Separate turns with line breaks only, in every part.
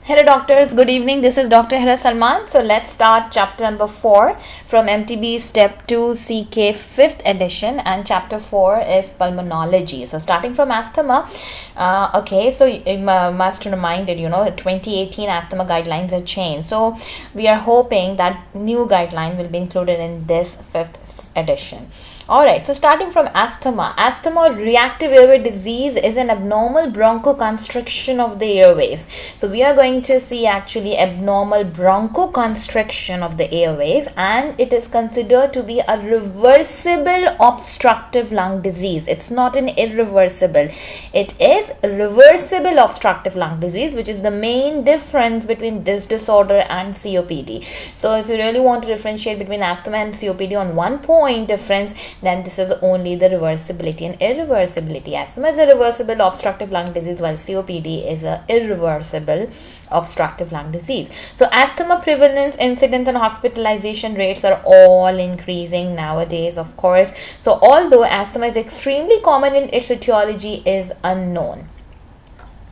Hello doctors, good evening. This is Dr. Hira Salman. So let's start chapter number 4 from MTB step 2 CK 5th edition, and chapter 4 is pulmonology. So starting from asthma, so you must reminded, 2018 asthma guidelines are changed. So we are hoping that new guideline will be included in this 5th edition. Alright, so starting from asthma or reactive airway disease is an abnormal bronchoconstriction of the airways. So we are going to see actually abnormal bronchoconstriction of the airways, and it is considered to be a reversible obstructive lung disease. It's not an irreversible. It is a reversible obstructive lung disease, which is the main difference between this disorder and COPD. So if you really want to differentiate between asthma and COPD on one point difference, then this is only the reversibility and irreversibility. Asthma is a reversible obstructive lung disease, while COPD is a irreversible obstructive lung disease. So asthma prevalence, incidence and hospitalization rates are all increasing nowadays, of course. So although asthma is extremely common, in its etiology is unknown.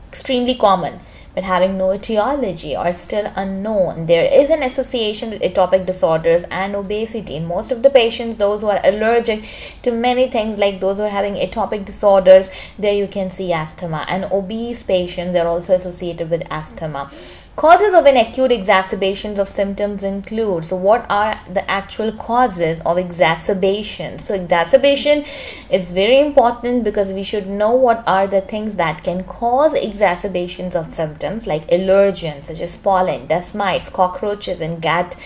Extremely common, but having no etiology or still unknown. There is an association with atopic disorders and obesity. In most of the patients, those who are allergic to many things, like those who are having atopic disorders, there you can see asthma. And obese patients are also associated with asthma. Causes of an acute exacerbations of symptoms include, so what are the actual causes of exacerbation? So exacerbation is very important because we should know what are the things that can cause exacerbations of symptoms, like allergens such as pollen, dust mites, cockroaches and cat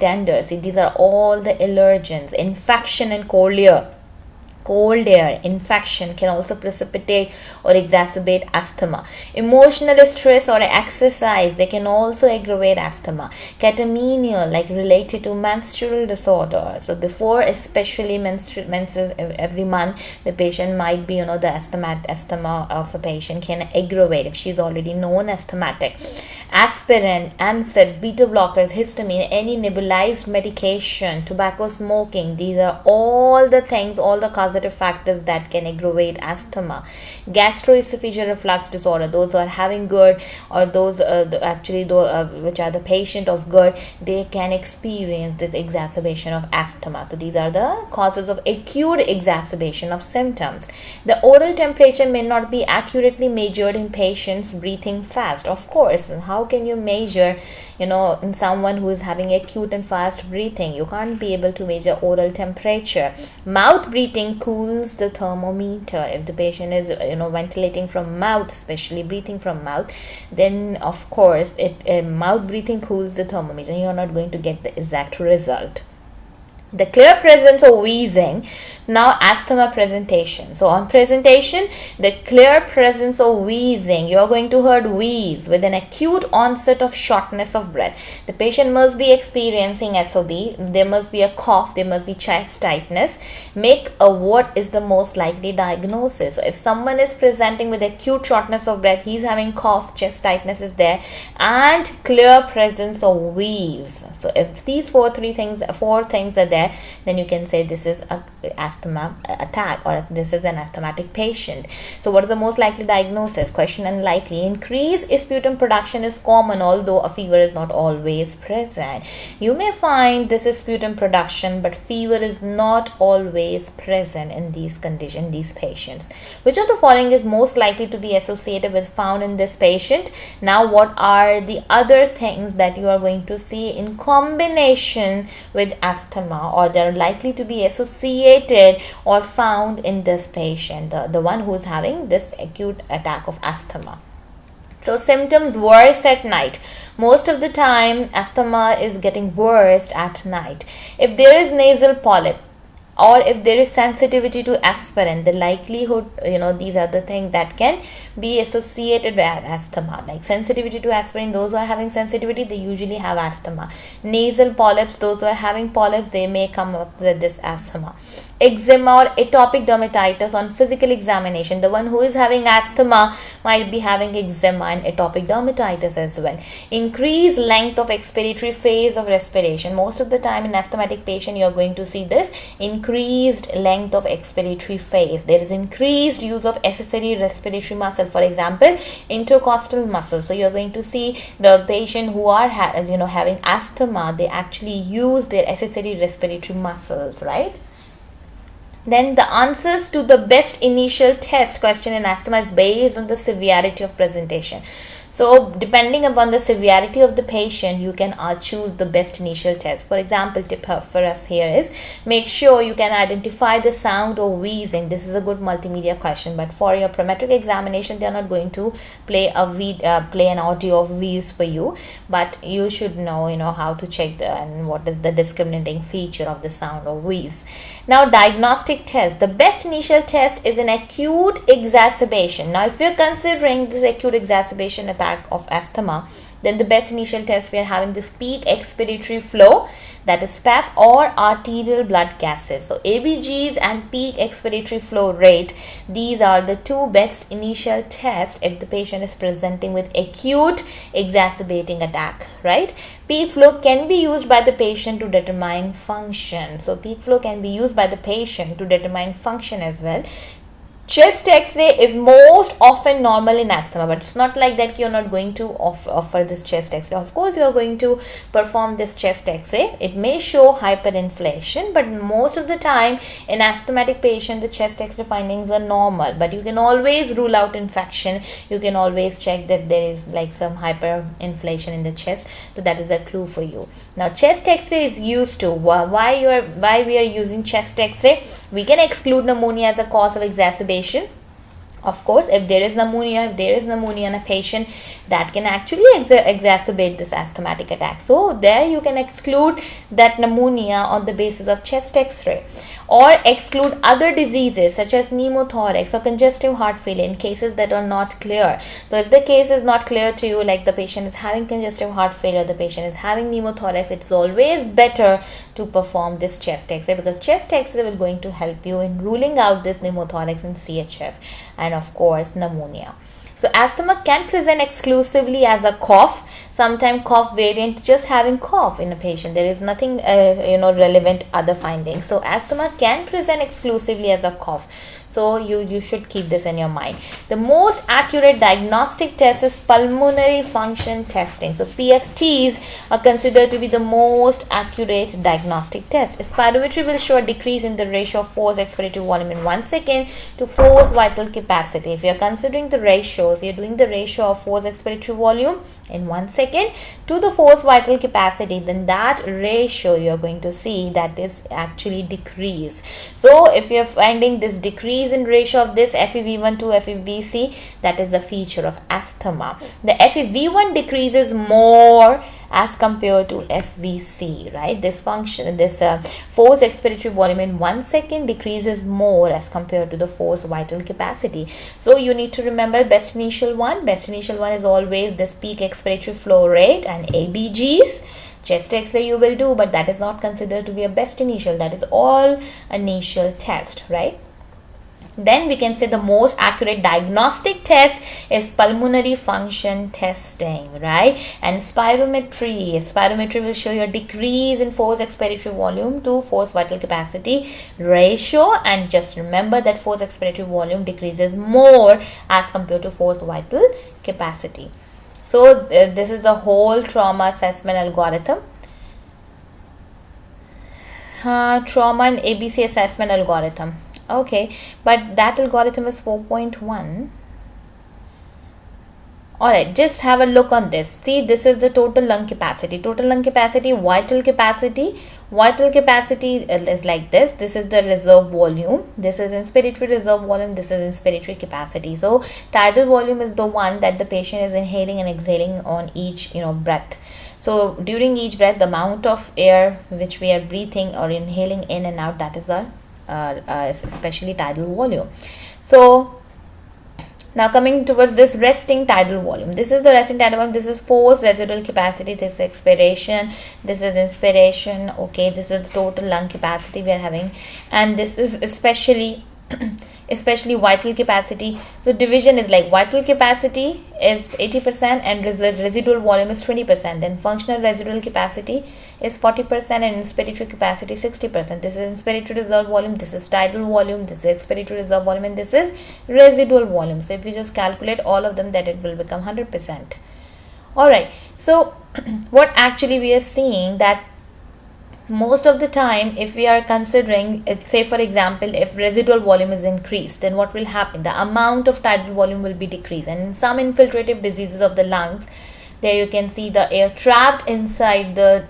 dander. See, these are all the allergens. Infection and cold air infection can also precipitate or exacerbate asthma. Emotional stress or exercise, they can also aggravate asthma. Catamenia, like related to menstrual disorder. So before, especially menses every month, the patient might be, the asthma of a patient can aggravate if she's already known asthmatic. Aspirin, NSAIDs, beta blockers, histamine, any nebulized medication, tobacco smoking, these are all the things, all the causative factors that can aggravate asthma. Gastroesophageal reflux disorder, those who are having GERD, or those which are the patient of GERD, they can experience this exacerbation of asthma. So these are the causes of acute exacerbation of symptoms. The oral temperature may not be accurately measured in patients breathing fast. Of course, how can you measure, in someone who is having acute and fast breathing? You can't be able to measure oral temperature. Mouth breathing cools the thermometer. If the patient is, ventilating from mouth, especially breathing from mouth, then of course mouth breathing cools the thermometer. You are not going to get the exact result. The clear presence of wheezing. Now asthma presentation. So on presentation, the clear presence of wheezing, you are going to hear wheeze with an acute onset of shortness of breath. The patient must be experiencing SOB. There must be a cough. There must be chest tightness. Make a what is the most likely diagnosis. So if someone is presenting with acute shortness of breath, he's having cough, chest tightness is there, and clear presence of wheeze. So if these four things are there, then you can say this is a asthma attack, or this is an asthmatic patient. So what is the most likely diagnosis? Question unlikely. Increased sputum production is common, although a fever is not always present. You may find this is sputum production, but fever is not always present in these conditions, these patients. Which of the following is most likely to be associated with found in this patient? Now what are the other things that you are going to see in combination with asthma, or they're likely to be associated or found in this patient, the one who is having this acute attack of asthma? So symptoms worse at night. Most of the time asthma is getting worse at night. If there is nasal polyp, or if there is sensitivity to aspirin, the likelihood, these are the things that can be associated with asthma. Like sensitivity to aspirin, those who are having sensitivity, they usually have asthma. Nasal polyps, those who are having polyps, they may come up with this asthma. Eczema or atopic dermatitis on physical examination, the one who is having asthma might be having eczema and atopic dermatitis as well. Increased length of expiratory phase of respiration. Most of the time in asthmatic patient, you are going to see this increase increased length of expiratory phase. There is increased use of accessory respiratory muscle, for example intercostal muscle. So you're going to see the patient who are having asthma, they actually use their accessory respiratory muscles, right? Then the answers to the best initial test question in asthma is based on the severity of presentation. So depending upon the severity of the patient, you can choose the best initial test. For example, tip for us here is make sure you can identify the sound of wheezing. This is a good multimedia question, but for your prometric examination, they are not going to play an audio of wheeze for you, but you should know how to check and what is the discriminating feature of the sound of wheeze. Now, diagnostic test. The best initial test is an acute exacerbation. Now, if you're considering this acute exacerbation attack of asthma, then the best initial test, we are having this peak expiratory flow, that is PEF, or arterial blood gases. So ABGs and peak expiratory flow rate, these are the two best initial tests if the patient is presenting with acute exacerbating attack, right? Peak flow can be used by the patient to determine function. So peak flow can be used by the patient to determine function as well. Chest X-ray is most often normal in asthma, but it's not like that you're not going to offer this chest X-ray. Of course, you're going to perform this chest X-ray. It may show hyperinflation, but most of the time in asthmatic patient, the chest X-ray findings are normal. But you can always rule out infection. You can always check that there is like some hyperinflation in the chest. So that is a clue for you. Now, chest X-ray is used to why we are using chest X-ray. We can exclude pneumonia as a cause of exacerbation. Of course, if there is pneumonia in a patient, that can actually exacerbate this asthmatic attack. So there you can exclude that pneumonia on the basis of chest X-ray, or exclude other diseases such as pneumothorax or congestive heart failure in cases that are not clear. So if the case is not clear to you, like the patient is having congestive heart failure, the patient is having pneumothorax, it's always better to perform this chest X-ray, because chest X-ray will going to help you in ruling out this pneumothorax and CHF and of course pneumonia. So asthma can present exclusively as a cough. Sometimes cough variant, just having cough in a patient. There is nothing relevant other findings. So asthma can present exclusively as a cough. So you should keep this in your mind. The most accurate diagnostic test is pulmonary function testing. So PFTs are considered to be the most accurate diagnostic test. Spirometry will show a decrease in the ratio of forced expiratory volume in 1 second to forced vital capacity. If you are considering the ratio, if you are doing the ratio of forced expiratory volume in 1 second to the forced vital capacity, then that ratio you are going to see that is actually decrease. So if you are finding this decrease in ratio of this FEV1 to FEVC, that is a feature of asthma. The FEV1 decreases more as compared to FVC, right? This forced expiratory volume in 1 second decreases more as compared to the forced vital capacity. So you need to remember best initial one. Best initial one is always this peak expiratory flow rate and ABGs. Chest X-ray you will do, but that is not considered to be a best initial. That is all initial test, right? Then we can say the most accurate diagnostic test is pulmonary function testing, right? And spirometry will show you a decrease in forced expiratory volume to forced vital capacity ratio, and just remember that forced expiratory volume decreases more as compared to forced vital capacity. So this is the whole trauma assessment algorithm. Trauma and ABC assessment algorithm. Okay, but that algorithm is 4.1. Alright, just have a look on this. See, this is the total lung capacity. Total lung capacity, vital capacity. Vital capacity is like this. This is the reserve volume. This is inspiratory reserve volume. This is inspiratory capacity. So, tidal volume is the one that the patient is inhaling and exhaling on each, breath. So, during each breath, the amount of air which we are breathing or inhaling in and out, that is our especially tidal volume. So now coming towards this resting tidal volume. This is the resting tidal volume. This is forced residual capacity. This is expiration. This is inspiration. Okay, this is total lung capacity we are having, and this is especially especially vital capacity. So division is like vital capacity is 80% and residual volume is 20%. Then functional residual capacity is 40% and inspiratory capacity 60%. This is inspiratory reserve volume, this is tidal volume, this is expiratory reserve volume, and this is residual volume. So if you just calculate all of them, that it will become 100%. Alright, so what actually we are seeing that most of the time, if we are considering, say for example, if residual volume is increased, then what will happen? The amount of tidal volume will be decreased, and in some infiltrative diseases of the lungs, there you can see the air trapped inside the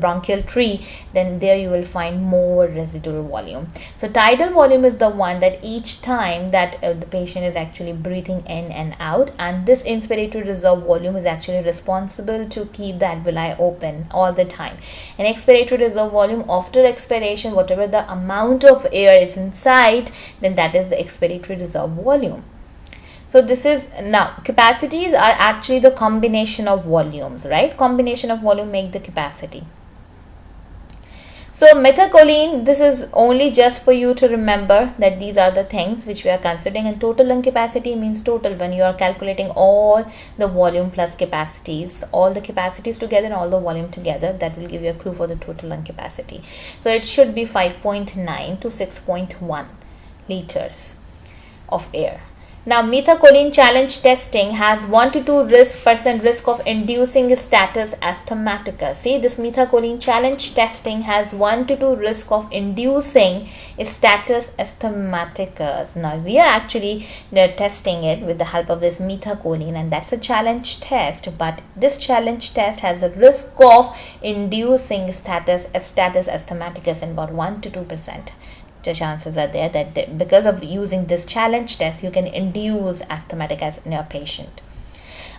bronchial tree, then there you will find more residual volume. So tidal volume is the one that each time that the patient is actually breathing in and out, and this inspiratory reserve volume is actually responsible to keep the alveoli open all the time. And expiratory reserve volume, after expiration, whatever the amount of air is inside, then that is the expiratory reserve volume. So this is, now capacities are actually the combination of volumes, right? Combination of volume make the capacity. So methacholine, this is only just for you to remember that these are the things which we are considering, and total lung capacity means total when you are calculating all the volume plus capacities, all the capacities together and all the volume together, that will give you a clue for the total lung capacity. So it should be 5.9 to 6.1 liters of air. Now, methacholine challenge testing has 1 to 2% risk of inducing status asthmaticus. See, this methacholine challenge testing has 1 to 2 risk of inducing status asthmaticus. Now, we are actually testing it with the help of this methacholine, and that's a challenge test. But this challenge test has a risk of inducing status asthmaticus in about 1 to 2%. The chances are there that because of using this challenge test, you can induce asthmaticus in your patient.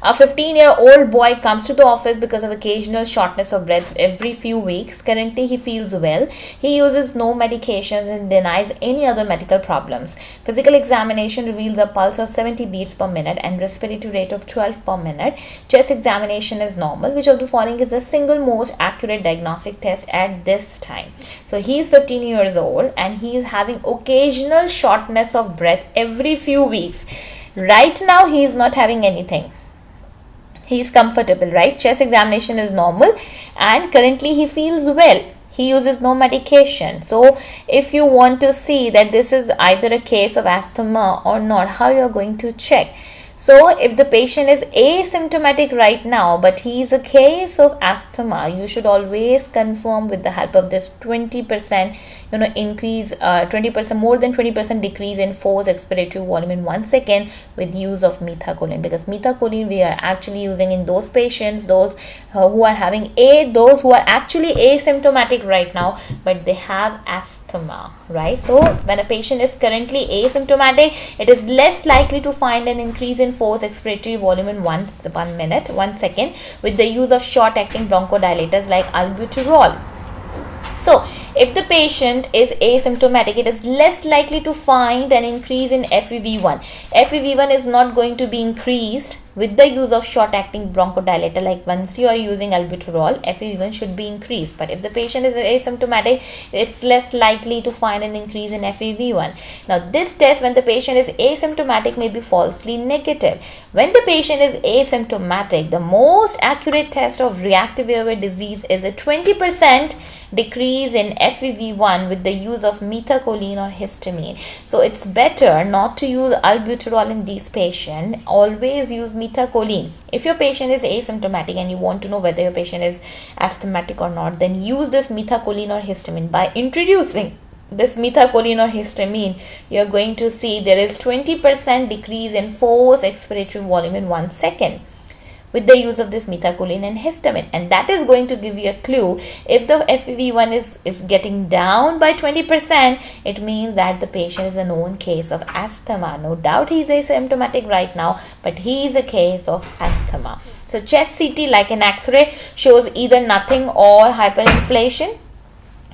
A 15-year-old boy comes to the office because of occasional shortness of breath every few weeks. Currently, he feels well. He uses no medications and denies any other medical problems. Physical examination reveals a pulse of 70 beats per minute and respiratory rate of 12 per minute. Chest examination is normal. Which of the following is the single most accurate diagnostic test at this time? So, he is 15 years old and he is having occasional shortness of breath every few weeks. Right now, he is not having anything. He is comfortable, right? Chest examination is normal and currently he feels well. He uses no medication. So if you want to see that this is either a case of asthma or not, how you are going to check? So if the patient is asymptomatic right now, but he is a case of asthma, you should always confirm with the help of this 20% increase, 20% more than 20% decrease in forced expiratory volume in 1 second with use of methacholine, because methacholine we are actually using in those patients, those who are having those who are actually asymptomatic right now, but they have asthma, right? So when a patient is currently asymptomatic, it is less likely to find an increase in forced expiratory volume in 1 second with the use of short-acting bronchodilators like albuterol. So, if the patient is asymptomatic, it is less likely to find an increase in FEV1. FEV1 is not going to be increased with the use of short-acting bronchodilator. Like once you are using albuterol, FEV1 should be increased. But if the patient is asymptomatic, it's less likely to find an increase in FEV1. Now, this test when the patient is asymptomatic may be falsely negative. When the patient is asymptomatic, the most accurate test of reactive airway disease is a 20% decrease in FEV1 with the use of methacholine or histamine. So it's better not to use albuterol in these patients. Always use methacholine. If your patient is asymptomatic and you want to know whether your patient is asthmatic or not, then use this methacholine or histamine. By introducing this methacholine or histamine, you are going to see there is 20% decrease in forced expiratory volume in 1 second with the use of this methacholine and histamine, and that is going to give you a clue. If the FEV1 is getting down by 20%, it means that the patient is a known case of asthma. No doubt he is asymptomatic right now, but he is a case of asthma. So chest CT, like an X-ray, shows either nothing or hyperinflation.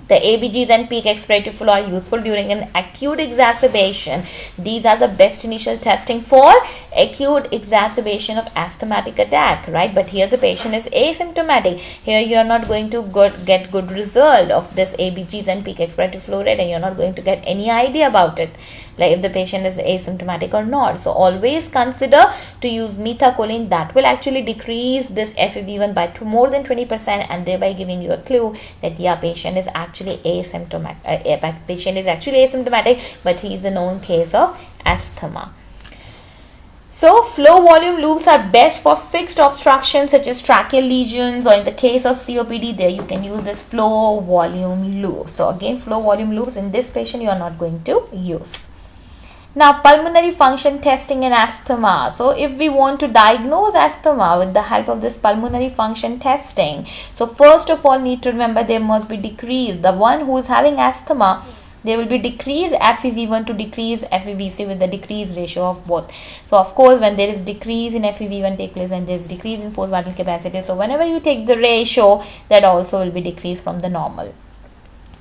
The ABGs and peak expiratory flow are useful during an acute exacerbation. These are the best initial testing for acute exacerbation of asthmatic attack, right? But here the patient is asymptomatic. Here you are not going to get good result of this ABGs and peak expiratory flow rate, and you're not going to get any idea about it, like if the patient is asymptomatic or not. So always consider to use methacholine. That will actually decrease this FEV1 by more than 20%, and thereby giving you a clue that yeah, patient is actually asymptomatic, but he is a known case of asthma. So flow volume loops are best for fixed obstructions such as tracheal lesions, or in the case of COPD, there you can use this flow volume loop. So again, flow volume loops in this patient you are not going to use. Now, pulmonary function testing in asthma. So if we want to diagnose asthma with the help of this pulmonary function testing, so first of all need to remember there must be decrease. The one who is having asthma, there will be decreased FEV1 to decrease FEVC with the decreased ratio of both. So of course, when there is decrease in FEV1 take place, when there is decrease in forced vital capacity, so whenever you take the ratio, that also will be decreased from the normal.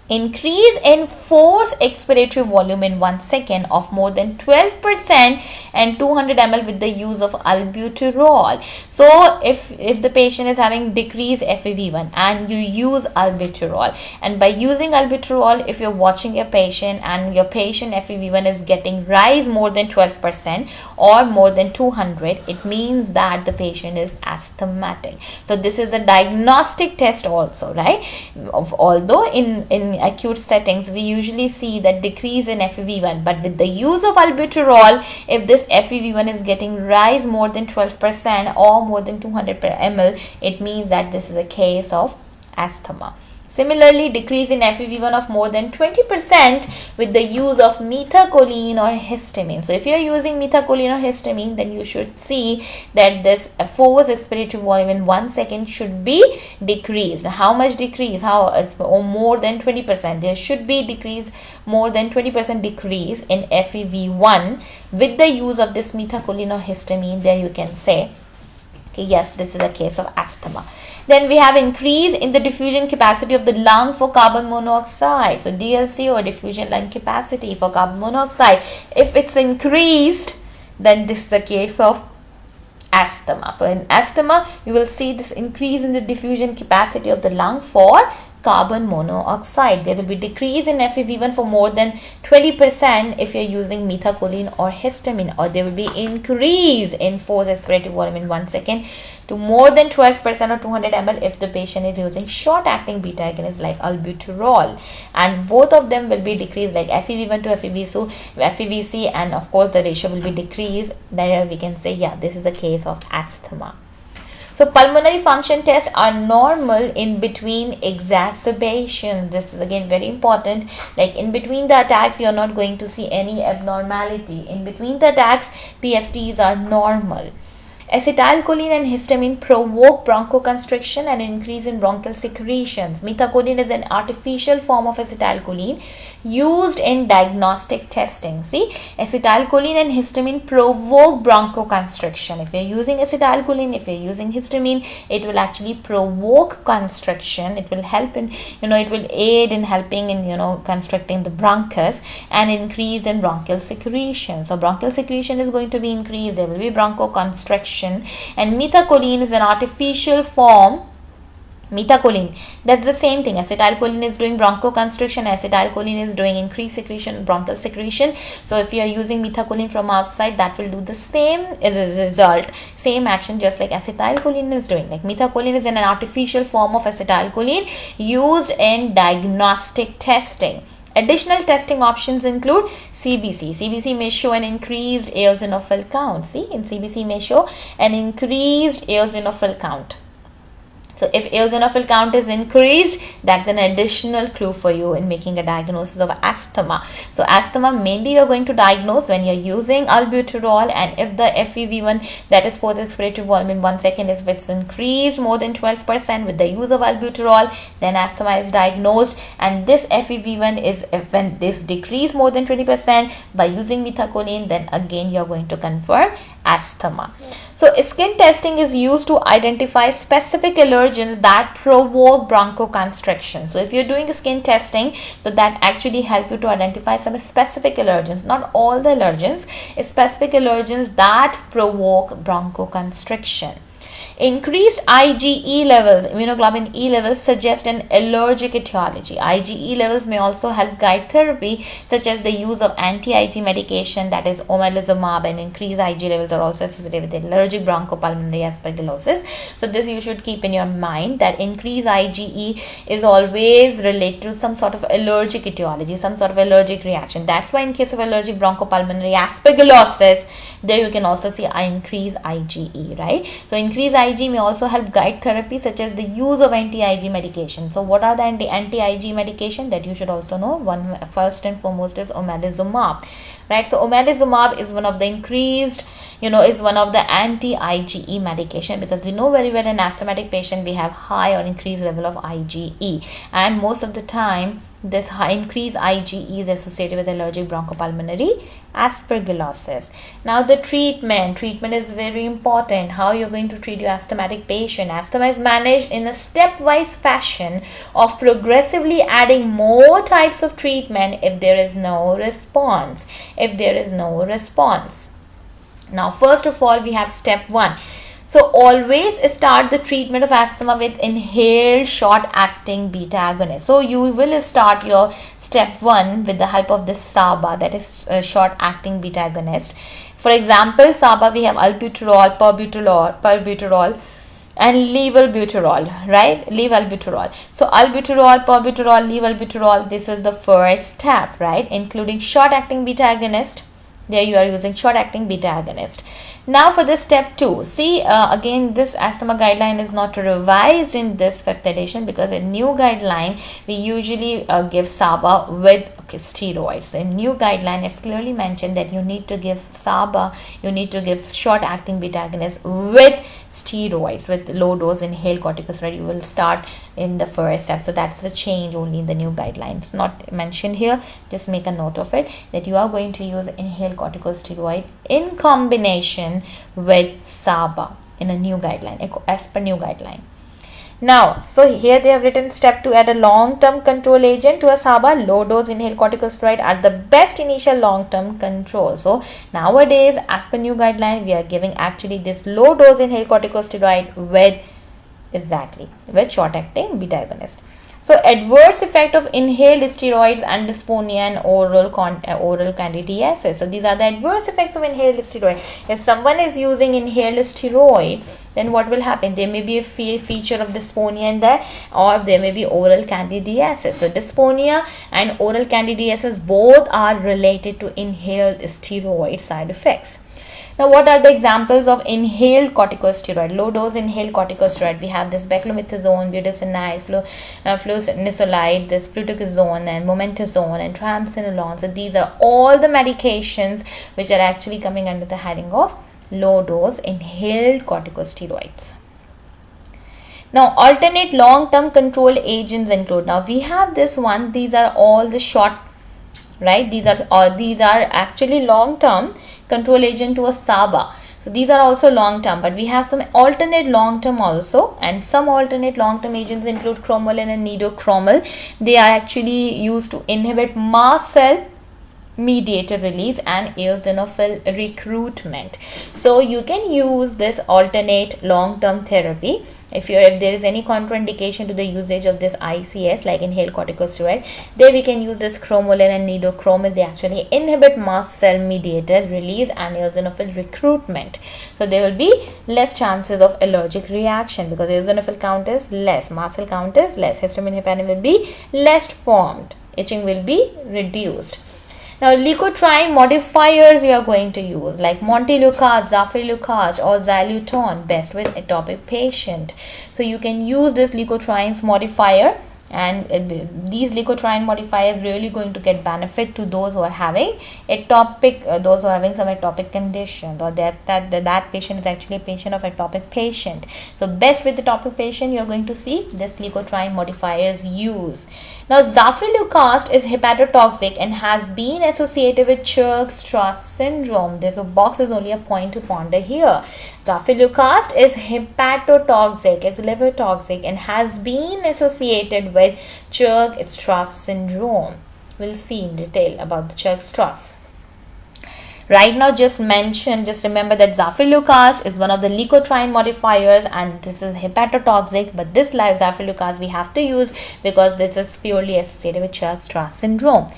Increase in forced expiratory volume in 1 second of more than 12% and 200 ml with the use of albuterol. So if the patient is having decreased FEV1 and you use albuterol, and by using albuterol, if you're watching your patient and your patient FEV1 is getting rise more than 12% or more than 200, it means that the patient is asthmatic. So this is a diagnostic test also, right? Although in acute settings we usually see that decrease in FEV1, but with the use of albuterol, if this FEV1 is getting rise more than 12% or more than 200 per ml, it means that this is a case of asthma. Similarly, decrease in FEV1 of more than 20% with the use of methacholine or histamine. So if you are using methacholine or histamine, then you should see that this forced expiratory volume in 1 second should be decreased. How much decrease? More than 20%. There should be decrease, more than 20% decrease in FEV1 with the use of this methacholine or histamine. There you can say, okay, yes, this is a case of asthma. Then we have increase in the diffusion capacity of the lung for carbon monoxide. So DLC, or diffusion lung capacity for carbon monoxide. If it's increased, then this is a case of asthma. So in asthma, you will see this increase in the diffusion capacity of the lung for carbon monoxide. There will be decrease in FEV1 for more than 20% if you're using methacholine or histamine, or there will be increase in forced expiratory volume in 1 second to more than 12% or 200 ml if the patient is using short-acting beta agonist like albuterol, and both of them will be decreased like FEV1 to FEVC, and of course the ratio will be decreased. There we can say, yeah, this is a case of asthma. So pulmonary function tests are normal in between exacerbations. This is again very important. Like in between the attacks, you are not going to see any abnormality. In between the attacks, PFTs are normal. Acetylcholine and histamine provoke bronchoconstriction and increase in bronchial secretions. Methacholine is an artificial form of acetylcholine used in diagnostic testing. See, acetylcholine and histamine provoke bronchoconstriction. If you're using acetylcholine, if you're using histamine, it will actually provoke constriction. It will help in, it will aid in helping in, constricting the bronchus and increase in bronchial secretion. So bronchial secretion is going to be increased. There will be bronchoconstriction. And methacholine is an artificial form. Methacholine, that's the same thing. Acetylcholine is doing bronchoconstriction, acetylcholine is doing increased secretion, bronchial secretion. So if you are using methacholine from outside, that will do the same result, same action, just like acetylcholine is doing. Like methacholine is an artificial form of acetylcholine used in diagnostic testing. Additional testing options include CBC. CBC may show an increased eosinophil count. See, in CBC may show an increased eosinophil count. So if eosinophil count is increased, that's an additional clue for you in making a diagnosis of asthma. So asthma mainly you're going to diagnose when you're using albuterol, and if the FEV1, that is forced expiratory volume in 1 second, is it's increased more than 12% with the use of albuterol, then asthma is diagnosed. And this FEV1 is, if when this decrease more than 20% by using methacholine, then again you're going to confirm asthma. So skin testing is used to identify specific allergens that provoke bronchoconstriction. So if you're doing skin testing, so that actually help you to identify some specific allergens, not all the allergens, specific allergens that provoke bronchoconstriction. Increased IgE levels, immunoglobulin E levels, suggest an allergic etiology. IgE levels may also help guide therapy, such as the use of anti-Ig medication, that is omalizumab, and increased Ig levels are also associated with allergic bronchopulmonary aspergillosis. So this you should keep in your mind, that increased IgE is always related to some sort of allergic etiology, some sort of allergic reaction. That's why in case of allergic bronchopulmonary aspergillosis, there you can also see increased IgE, right? So increased Ig may also help guide therapy, such as the use of anti-Ig medication. So what are the anti-Ig medication that you should also know? One, first and foremost, is omalizumab, right? So omalizumab is one of the is one of the anti-IgE medication, because we know very well in asthmatic patient we have high or increased level of IgE, and most of the time this high increased IgE is associated with allergic bronchopulmonary aspergillosis. Now the treatment is very important. How you're going to treat your asthmatic patient? Asthma is managed in a stepwise fashion of progressively adding more types of treatment if there is no response. Now first of all, we have step 1. So always start the treatment of asthma with inhaled short-acting beta agonist. So you will start your step 1 with the help of this SABA, that is short-acting beta agonist. For example, SABA we have albuterol, perbuterol, and levolbuterol, right? Levolbuterol. So albuterol, perbuterol, levolbuterol, this is the first step, right? Including short-acting beta agonist. There you are using short-acting beta agonist. Now for the step 2, see again this asthma guideline is not revised in this 5th edition, because in new guideline we usually give SABA with steroids. In new guideline it's clearly mentioned that you need to give SABA, you need to give short-acting beta agonist with steroids, with low dose inhaled corticosteroid. You will start in the first step. So that's the change only in the new guidelines, not mentioned here. Just make a note of it, that you are going to use inhaled corticosteroid in combination with SABA in a new guideline, as per new guideline. Now, so here they have written step 2, add a long-term control agent to a SABA. Low-dose inhaled corticosteroid are the best initial long-term control. So nowadays, as per new guideline, we are giving actually this low-dose inhaled corticosteroid with short-acting beta agonist. So adverse effect of inhaled steroids and dysphonia and oral candidiasis. So these are the adverse effects of inhaled steroid. If someone is using inhaled steroid, then what will happen? There may be a feature of dysphonia in there, or there may be oral candidiasis. So dysphonia and oral candidiasis both are related to inhaled steroid side effects. Now, what are the examples of inhaled corticosteroid? Low-dose inhaled corticosteroid. We have this beclomethasone, budesonide, flunisolide, this fluticasone, and mometasone, and triamcinolone. So these are all the medications which are actually coming under the heading of low-dose inhaled corticosteroids. Now, alternate long-term control agents include. Now, we have this one. These are all the short, right? These are actually long-term control agent to a SABA. So these are also long term, but we have some alternate long term also, and some alternate long term agents include cromolyn and nidokromol. They are actually used to inhibit mast cell mediator release and eosinophil recruitment. So you can use this alternate long-term therapy if there is any contraindication to the usage of this ICS, like inhaled corticosteroid. There we can use this cromolyn and nidokromol. They actually inhibit mast cell mediator release and eosinophil recruitment. So there will be less chances of allergic reaction, because eosinophil count is less, mast cell count is less, histamine heparin will be less formed, itching will be reduced. Now, leukotriene modifiers we are going to use, like montelukast, zafirlukast, or xylitol, best with atopic patient. So you can use this leukotrienes modifier, and these leukotriene modifiers really going to get benefit to those who are having atopic, those who are having some atopic condition, or that patient is actually a patient of atopic patient. So best with the atopic patient, you are going to see this leukotriene modifiers use. Now zafirlukast is hepatotoxic and has been associated with Churg-Strauss syndrome. This box is only a point to ponder here. Zafirlukast is hepatotoxic, it's liver toxic, and has been associated with Churg-Strauss syndrome. We'll see in detail about the Churg-Strauss. Right now, just remember that zafirlukast is one of the leukotriene modifiers, and this is hepatotoxic, but this live zafirlukast we have to use because this is purely associated with Churg-Strauss syndrome.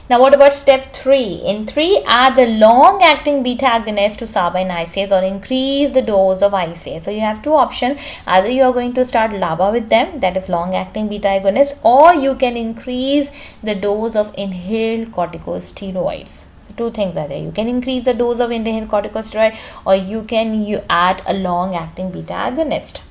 Now, what about step 3? In 3, add the long-acting beta agonist to SABA and ICS, or increase the dose of ICS. So, you have two options. Either you are going to start LABA with them, that is long-acting beta agonist, or you can increase the dose of inhaled corticosteroids. Two things are there. You can increase the dose of inhaled corticosteroid, or you add a long-acting beta agonist.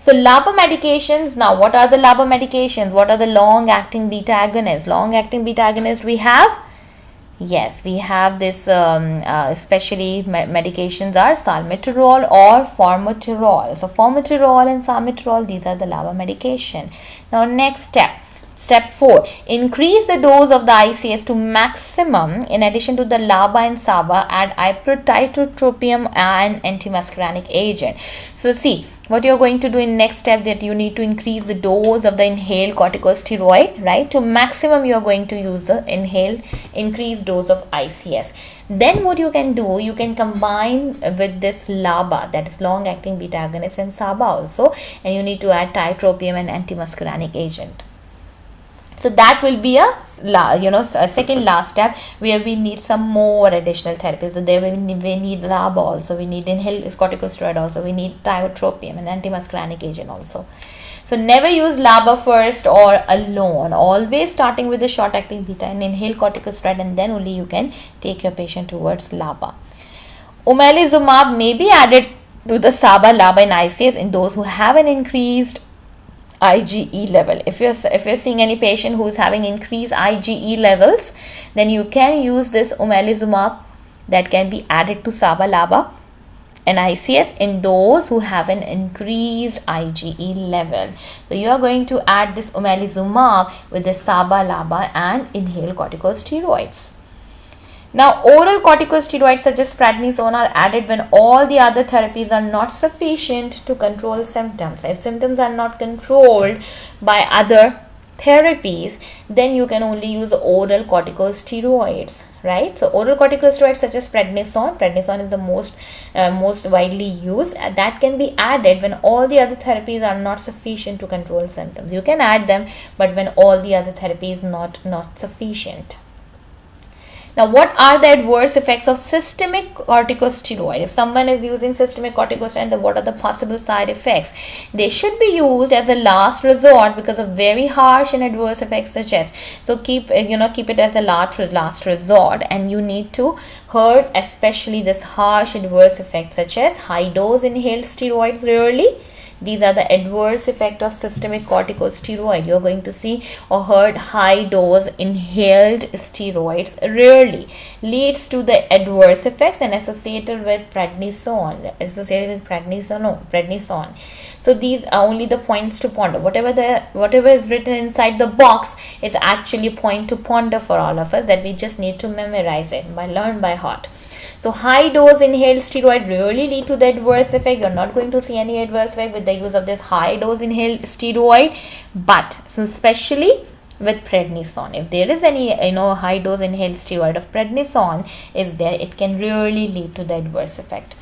So LABA medications. Now, what are the LABA medications? What are the long-acting beta agonists? Long-acting beta agonist we have. Yes, we have this. Especially medications are salmeterol or formoterol. So formoterol and salmeterol, these are the LABA medication. Now, next step. Step 4. Increase the dose of the ICS to maximum. In addition to the LABA and SABA, add ipratropium and antimuscarinic agent. So see, what you're going to do in next step, that you need to increase the dose of the inhaled corticosteroid, right? To maximum, you're going to use the increased dose of ICS. Then what you can do, you can combine with this LABA, that is long-acting beta agonist, and SABA also, and you need to add tiotropium and antimuscarinic agent. So that will be a second last step, where we need some more additional therapies. So there we need LABA also, we need inhaled corticosteroid also, we need tiotropium and antimuscarinic agent also. So never use LABA first or alone. Always starting with the short-acting beta and inhaled corticosteroid, and then only you can take your patient towards LABA. Omalizumab may be added to the SABA, LABA and ICS in those who have an increased IgE level. If you're seeing any patient who is having increased IgE levels, then you can use this omalizumab that can be added to SABA, LABA and ICS in those who have an increased IgE level. So you are going to add this omalizumab with the SABA, LABA and inhaled corticosteroids. Now, oral corticosteroids such as prednisone are added when all the other therapies are not sufficient to control symptoms. If symptoms are not controlled by other therapies, then you can only use oral corticosteroids, right? So oral corticosteroids such as prednisone is the most widely used. That can be added when all the other therapies are not sufficient to control symptoms. You can add them, but when all the other therapies not sufficient. Now, what are the adverse effects of systemic corticosteroid? If someone is using systemic corticosteroid, then what are the possible side effects? They should be used as a last resort because of very harsh and adverse effects such as. So keep it as a last resort, and you need to heard especially this harsh adverse effects such as high dose inhaled steroids rarely. These are the adverse effect of systemic corticosteroid. You are going to see or heard high dose inhaled steroids rarely leads to the adverse effects and associated with prednisone. So these are only the points to ponder. Whatever is written inside the box is actually point to ponder for all of us, that we just need to memorize it learn by heart. So high dose inhaled steroid really lead to the adverse effect. You're not going to see any adverse effect with the use of this high dose inhaled steroid, but so especially with prednisone, if there is any high dose inhaled steroid of prednisone is there, it can really lead to the adverse effect.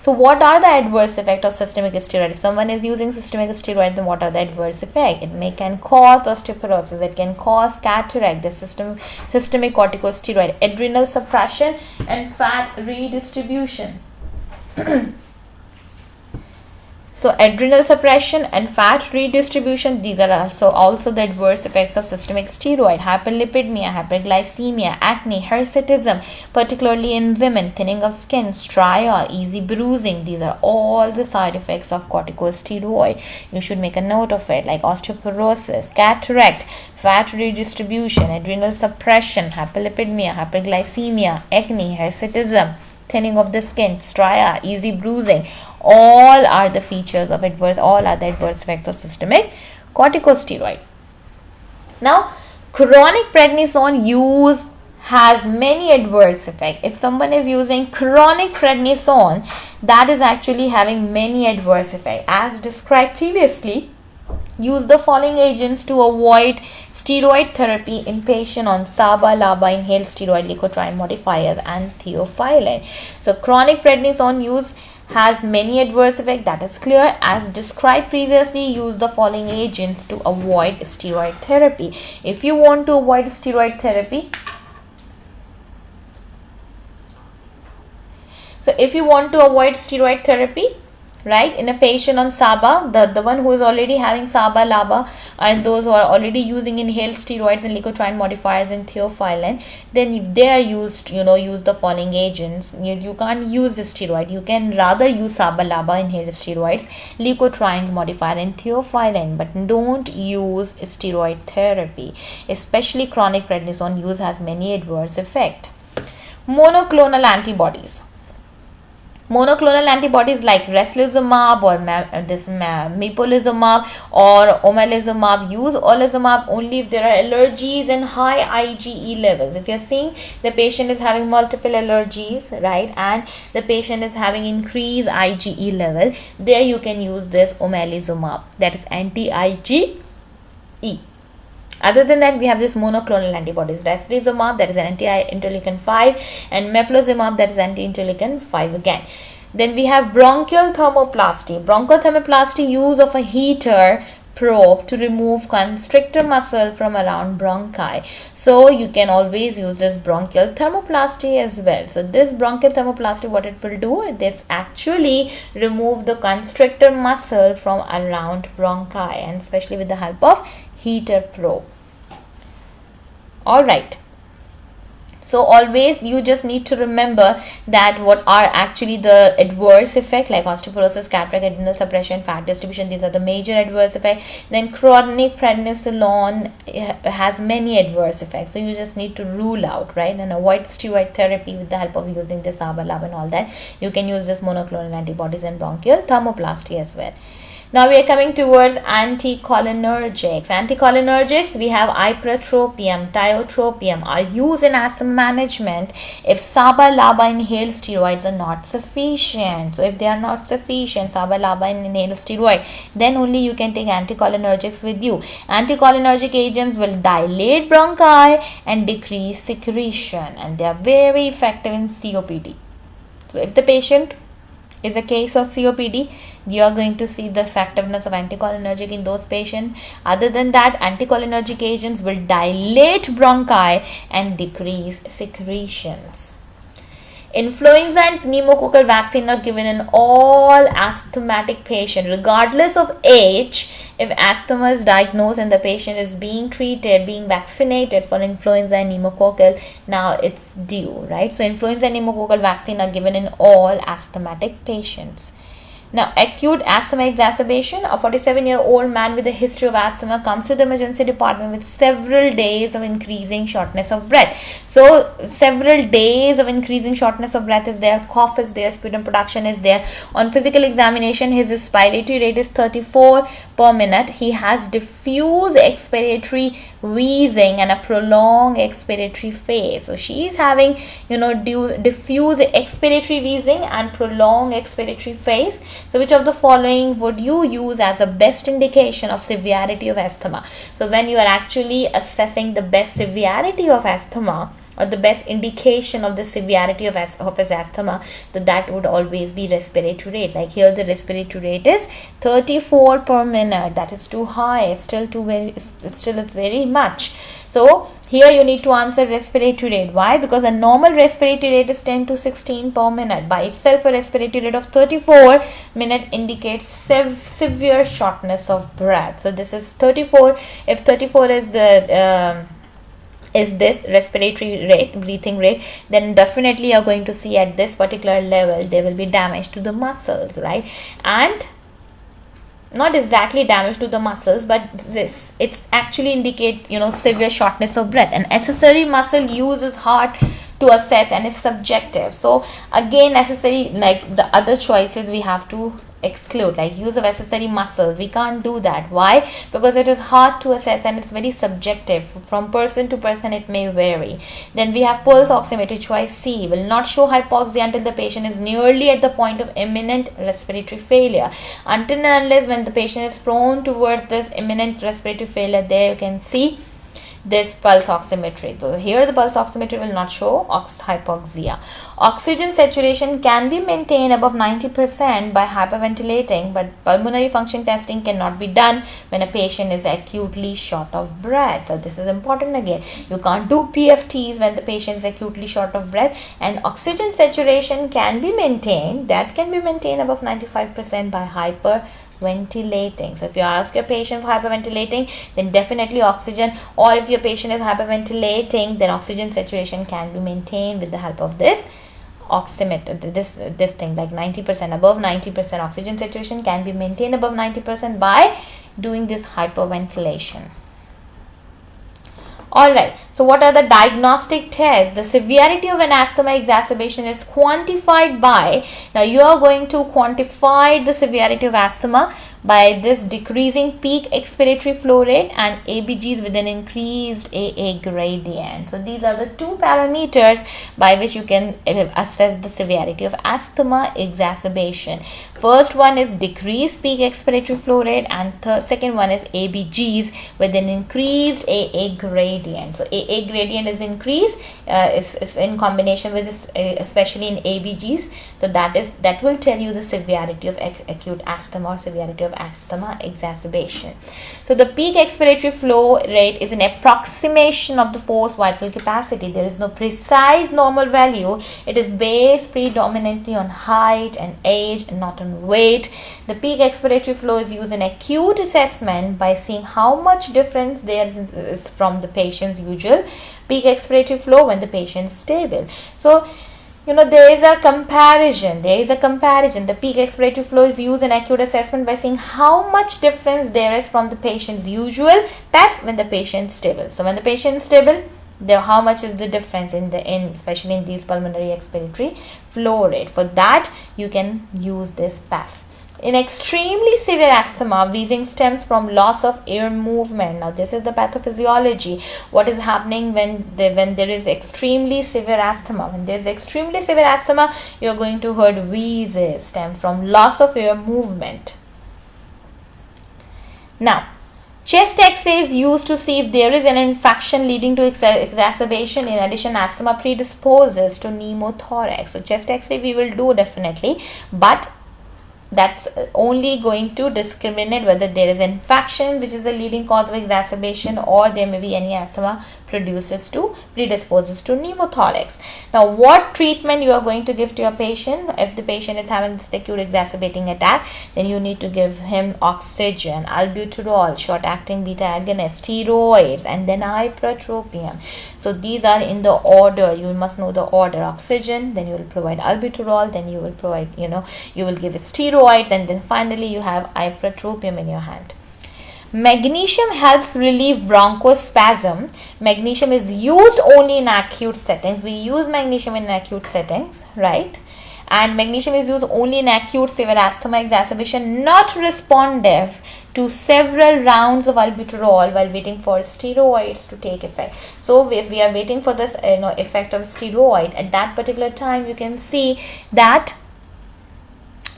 So what are the adverse effects of systemic steroid? If someone is using systemic steroid, then what are the adverse effects? It can cause osteoporosis, it can cause cataract, the systemic corticosteroid, adrenal suppression and fat redistribution. So adrenal suppression and fat redistribution, these are also the adverse effects of systemic steroid. Hyperlipidemia, hyperglycemia, acne, hirsutism, particularly in women, thinning of skin, stria, easy bruising. These are all the side effects of corticosteroid. You should make a note of it, like osteoporosis, cataract, fat redistribution, adrenal suppression, hyperlipidemia, hyperglycemia, acne, hirsutism, thinning of the skin, stria, easy bruising. All are the features of all are the adverse effects of systemic corticosteroid. Now, chronic prednisone use has many adverse effects. If someone is using chronic prednisone, that is actually having many adverse effects. As described previously, use the following agents to avoid steroid therapy in patient on SABA, LABA, inhaled steroid leukotriene modifiers, and theophylline. So, chronic prednisone use has many adverse effects, that is clear. As described previously, use the following agents to avoid steroid therapy. If you want to avoid steroid therapy, right, in a patient on SABA, the one who is already having SABA, LABA, and those who are already using inhaled steroids and leukotriene modifiers and theophylline, then if they are used, use the following agents. You can't use the steroid. You can rather use SABA, LABA, inhaled steroids, leukotrienes modifier, and theophylline, but don't use steroid therapy. Especially chronic prednisone use has many adverse effects. Monoclonal antibodies. Monoclonal antibodies like reslizumab or mepolizumab or omalizumab, use omalizumab only if there are allergies and high IgE levels. If you're seeing the patient is having multiple allergies, right, and the patient is having increased IgE level, there you can use this omalizumab, that is anti-IgE. Other than that, we have this monoclonal antibodies, reslizumab, that is anti-interleukin 5, and mepolizumab, that is anti-interleukin 5 again. Then we have bronchial thermoplasty. Bronchial thermoplasty, use of a heater probe to remove constrictor muscle from around bronchi. So you can always use this bronchial thermoplasty as well. So this bronchial thermoplasty, what it will do, it's actually remove the constrictor muscle from around bronchi, and especially with the help of heater probe. All right. So always you just need to remember that what are actually the adverse effects, like osteoporosis, cataract, adrenal suppression, fat distribution. These are the major adverse effects. Then chronic prednisolone has many adverse effects. So you just need to rule out, right, and avoid steroid therapy with the help of using this SABA, LABA and all that. You can use this monoclonal antibodies and bronchial thermoplasty as well. Now we are coming towards anticholinergics. Anticholinergics, we have ipratropium, tiotropium, are used in asthma management if SABA, LABA inhaled steroids are not sufficient. So if they are not sufficient, SABA, LABA and inhaled steroid, then only you can take anticholinergics with you. Anticholinergic agents will dilate bronchi and decrease secretion, and they are very effective in COPD. So if the patient is a case of COPD, you are going to see the effectiveness of anticholinergic in those patients. Other than that, anticholinergic agents will dilate bronchi and decrease secretions. Influenza and pneumococcal vaccine are given in all asthmatic patients regardless of age. If asthma is diagnosed and the patient is being treated, being vaccinated for influenza and pneumococcal, now it's due, right? So influenza and pneumococcal vaccine are given in all asthmatic patients. Now, acute asthma exacerbation. A 47-year-old man with a history of asthma comes to the emergency department with several days of increasing shortness of breath. So, several days of increasing shortness of breath is there, cough is there, sputum production is there. On physical examination, his respiratory rate is 34 per minute. He has diffuse expiratory wheezing and a prolonged expiratory phase. So, she is having, diffuse expiratory wheezing and prolonged expiratory phase. So which of the following would you use as a best indication of severity of asthma? So when you are actually assessing the best severity of asthma or the best indication of the severity of his asthma, so that would always be respiratory rate. Like here the respiratory rate is 34 per minute. That is too high. It's still very much. So here you need to answer respiratory rate. Why? Because a normal respiratory rate is 10 to 16 per minute. By itself, a respiratory rate of 34 minute indicates severe shortness of breath. So this is 34. If 34 is this respiratory rate, breathing rate, then definitely you're going to see at this particular level there will be damage to the muscles, right? And not exactly damage to the muscles, but it's actually indicate severe shortness of breath. And accessory muscle use is hard to assess and is subjective. So again, necessary, like the other choices, we have to exclude, like use of accessory muscles. We can't do that. Why? Because it is hard to assess and it's very subjective. From person to person it may vary. Then we have pulse oximetry, choice C, will not show hypoxia until the patient is nearly at the point of imminent respiratory failure. Until and unless when the patient is prone towards this imminent respiratory failure, there you can see this pulse oximetry. So here the pulse oximetry will not show hypoxia. Oxygen saturation can be maintained above 90% by hyperventilating, but pulmonary function testing cannot be done when a patient is acutely short of breath. So this is important again. You can't do PFTs when the patient is acutely short of breath, and oxygen saturation can be maintained, that can be maintained above 95% by hyperventilating. So if you ask your patient for hyperventilating, then definitely oxygen, or if your patient is hyperventilating, then oxygen saturation can be maintained with the help of this oximeter, this thing, like 90%, above 90% oxygen saturation can be maintained above 90% by doing this hyperventilation. Alright, so what are the diagnostic tests? The severity of an asthma exacerbation is quantified by, now you are going to quantify the severity of asthma by this decreasing peak expiratory flow rate and ABGs with an increased AA gradient. So these are the two parameters by which you can assess the severity of asthma exacerbation. First one is decreased peak expiratory flow rate, and second one is ABGs with an increased AA gradient. So AA gradient is increased, is in combination with this, especially in ABGs. So that will tell you the severity of acute asthma or severity of asthma exacerbation. So the peak expiratory flow rate is an approximation of the forced vital capacity. There is no precise normal value. It is based predominantly on height and age and not on weight. The peak expiratory flow is used in acute assessment by seeing how much difference there is from the patient's usual peak expiratory flow when the patient is stable. So there is a comparison. The peak expiratory flow is used in acute assessment by seeing how much difference there is from the patient's usual PEF when the patient is stable. So when the patient is stable, how much is the difference especially in these pulmonary expiratory flow rate. For that, you can use this PEF. In extremely severe asthma, wheezing stems from loss of air movement. Now, this is the pathophysiology. What is happening when there is extremely severe asthma? When there is extremely severe asthma, you are going to hear wheezes stem from loss of air movement. Now, chest X-ray is used to see if there is an infection leading to exacerbation. In addition, asthma predisposes to pneumothorax. So, chest X-ray we will do definitely, but that's only going to discriminate whether there is infection which is the leading cause of exacerbation, or there may be any asthma predisposes to pneumothorax. Now, what treatment you are going to give to your patient? If the patient is having this acute exacerbating attack, then you need to give him oxygen, albuterol, short-acting beta agonist, steroids, and then ipratropium. So these are in the order. You must know the order. Oxygen, then you will provide albuterol, then you will provide, you will give it steroids, and then finally you have ipratropium in your hand. Magnesium helps relieve bronchospasm. Magnesium is used only in acute settings. We use magnesium in acute settings, right? And magnesium is used only in acute severe asthma exacerbation, not responsive to several rounds of albuterol while waiting for steroids to take effect. So if we are waiting for this effect of steroid, at that particular time you can see that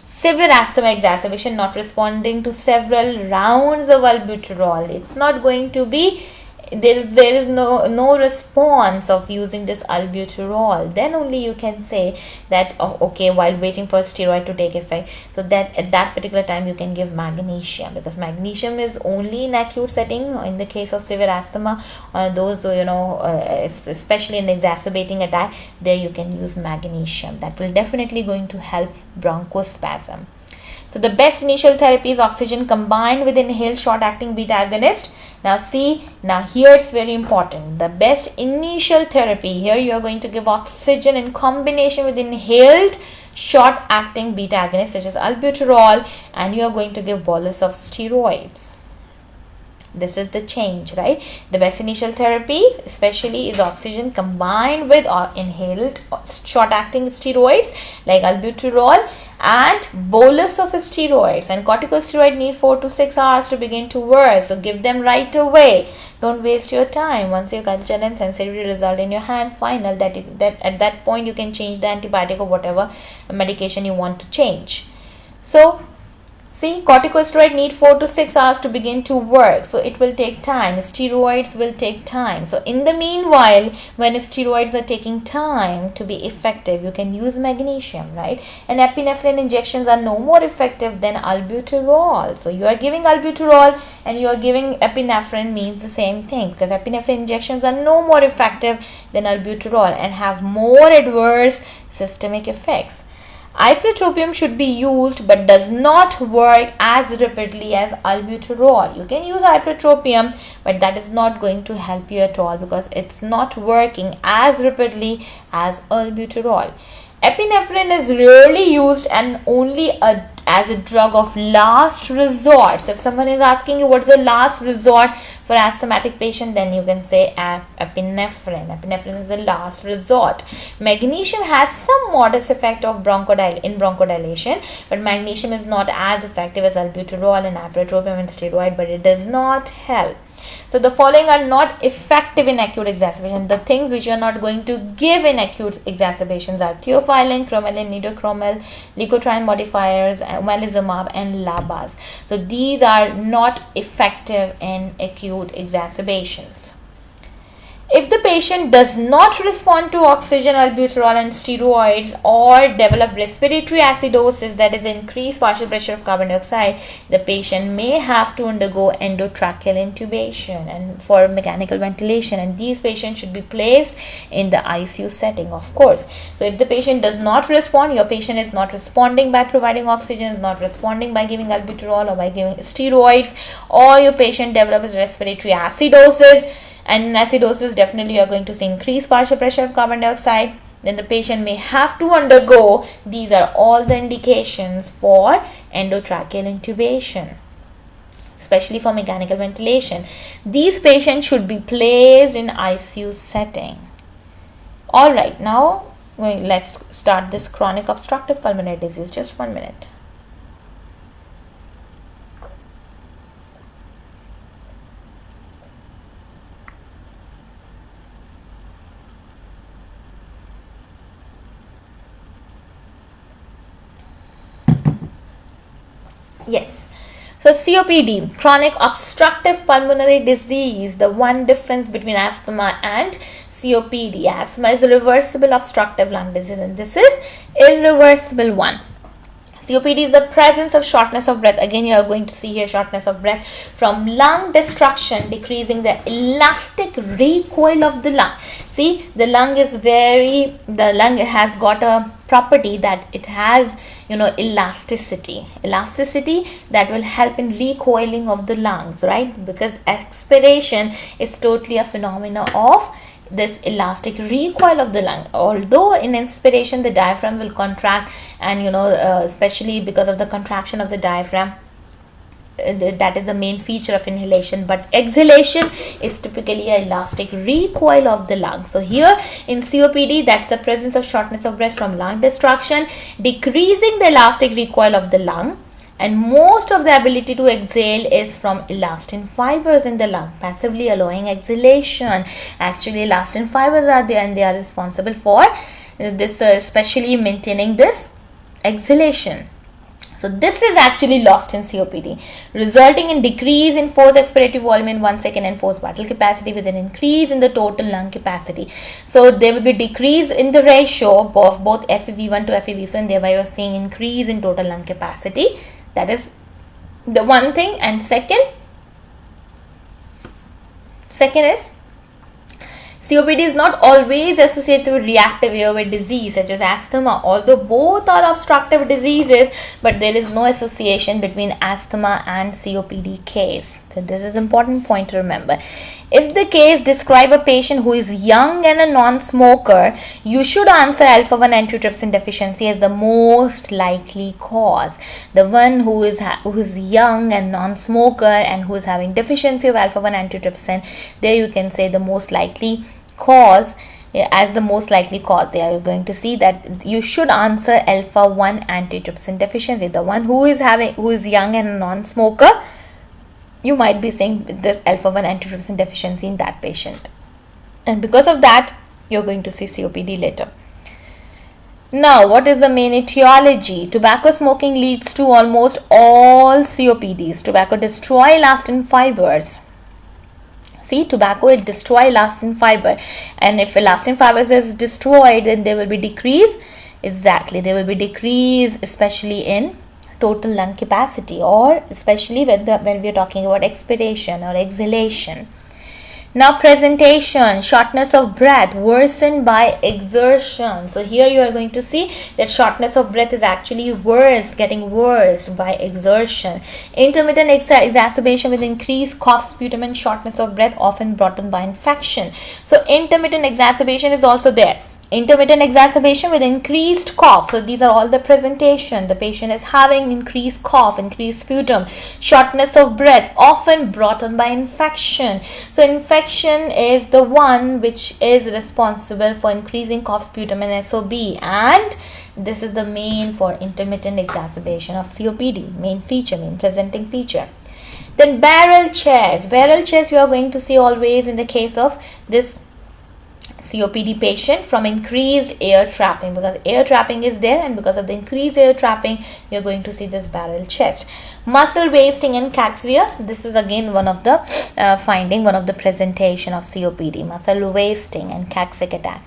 severe asthma exacerbation not responding to several rounds of albuterol. It's not going to be there is no response of using this albuterol, then only you can say that, oh, okay, while waiting for steroid to take effect, so that at that particular time you can give magnesium, because magnesium is only in acute setting. In the case of severe asthma, those especially in exacerbating attack, there you can use magnesium. That will definitely going to help bronchospasm. So the best initial therapy is oxygen combined with inhaled short-acting beta agonist. Now see, now here it's very important. The best initial therapy, here you are going to give oxygen in combination with inhaled short-acting beta agonist such as albuterol, and you are going to give bolus of steroids. This is the change, right? The best initial therapy especially is oxygen combined with inhaled short-acting steroids like albuterol and bolus of steroids. And corticosteroid need 4 to 6 hours to begin to work, so give them right away. Don't waste your time. Once your culture and sensitivity result in your hand, final, that at that point you can change the antibiotic or whatever medication you want to change. So see, corticosteroid need 4 to 6 hours to begin to work, so it will take time. Steroids will take time. So in the meanwhile, when steroids are taking time to be effective, you can use magnesium, right? And epinephrine injections are no more effective than albuterol. So you are giving albuterol and you are giving epinephrine means the same thing, because epinephrine injections are no more effective than albuterol and have more adverse systemic effects. Ipratropium should be used but does not work as rapidly as albuterol. You can use ipratropium, but that is not going to help you at all because it's not working as rapidly as albuterol. Epinephrine is rarely used and only as a drug of last resort. So if someone is asking you what's the last resort for asthmatic patient, then you can say epinephrine. Epinephrine is the last resort. Magnesium has some modest effect of bronchodilation, but magnesium is not as effective as albuterol and ipratropium and steroid, but it does not help. So the following are not effective in acute exacerbation. The things which you are not going to give in acute exacerbations are theophylline, cromolyn, nidocromel, leukotriene modifiers, omalizumab, and labas. So these are not effective in acute exacerbations. If the patient does not respond to oxygen, albuterol and steroids or develop respiratory acidosis, that is increased partial pressure of carbon dioxide, the patient may have to undergo endotracheal intubation and for mechanical ventilation, and these patients should be placed in the ICU setting, of course. So if the patient does not respond, your patient is not responding by providing oxygen, is not responding by giving albuterol or by giving steroids, or your patient develops respiratory acidosis, and in acidosis definitely you are going to see increased partial pressure of carbon dioxide, then the patient may have to undergo, these are all the indications for endotracheal intubation, especially for mechanical ventilation. These patients should be placed in ICU setting. Alright, now let's start this chronic obstructive pulmonary disease. Just 1 minute. Yes. So COPD, chronic obstructive pulmonary disease, the one difference between asthma and COPD. Asthma is a reversible obstructive lung disease and this is irreversible one. COPD is the presence of shortness of breath. Again, you are going to see here shortness of breath from lung destruction, decreasing the elastic recoil of the lung. See, the lung has got a property that it has, elasticity that will help in recoiling of the lungs, right? Because expiration is totally a phenomena of this elastic recoil of the lung. Although in inspiration the diaphragm will contract, and especially because of the contraction of the diaphragm, that is the main feature of inhalation, but exhalation is typically an elastic recoil of the lung. So here in COPD, that's the presence of shortness of breath from lung destruction, decreasing the elastic recoil of the lung, and most of the ability to exhale is from elastin fibers in the lung, passively allowing exhalation. Actually, elastin fibers are there and they are responsible for this, especially maintaining this exhalation. So this is actually lost in COPD, resulting in decrease in forced expiratory volume in 1 second and forced vital capacity with an increase in the total lung capacity. So there will be decrease in the ratio of both FEV1 to FEV2, and thereby you're seeing increase in total lung capacity. That is the one thing. And second is COPD is not always associated with reactive airway disease such as asthma, although both are obstructive diseases, but there is no association between asthma and COPD case. So this is an important point to remember. If the case describe a patient who is young and a non-smoker, you should answer alpha-1 antitrypsin deficiency as the most likely cause. The one who is young and non-smoker and who is having deficiency of alpha-1 antitrypsin, there you can say the most likely cause as the most likely cause. There you're going to see that you should answer alpha-1 antitrypsin deficiency. The one who is young and a non-smoker, you might be saying this alpha-1 antitrypsin deficiency in that patient, and because of that you're going to see COPD later. Now, what is the main etiology? Tobacco smoking leads to almost all COPDs. Tobacco destroy elastin fibers. See, tobacco will destroy elastin fiber, and if elastin fibers is destroyed, then there will be decrease. Exactly, there will be decrease, especially in total lung capacity, or especially when we are talking about expiration or exhalation. Now, presentation: shortness of breath worsened by exertion. So here you are going to see that shortness of breath is actually getting worse by exertion. Intermittent exacerbation with increased cough, sputum and shortness of breath, often brought on by infection. So intermittent exacerbation is also there. Intermittent exacerbation with increased cough. So these are all the presentation. The patient is having increased cough, increased sputum, shortness of breath, often brought on by infection. So infection is the one which is responsible for increasing cough, sputum and SOB, and this is the main for intermittent exacerbation of COPD, main presenting feature. Then barrel chest. Barrel chest you are going to see always in the case of this COPD patient from increased air trapping, because air trapping is there, and because of the increased air trapping you are going to see this barrel chest. Muscle wasting and cachexia. This is again one of the one of the presentation of COPD, muscle wasting and cachexic attack.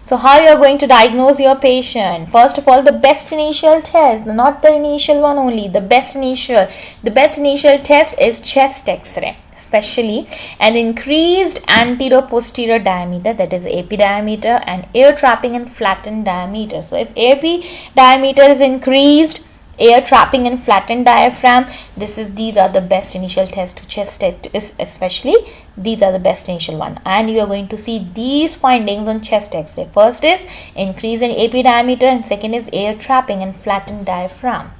So how you are going to diagnose your patient? First of all, the best initial test, not the initial one only, the best initial test is chest x-ray, especially an increased anterior-posterior diameter, that is AP diameter, and air trapping and flattened diameter. So if AP diameter is increased, air trapping and flattened diaphragm, these are the best initial tests to chest test, especially these are the best initial one, and you are going to see these findings on chest x-ray. First is increase in AP diameter, and second is air trapping and flattened diaphragm.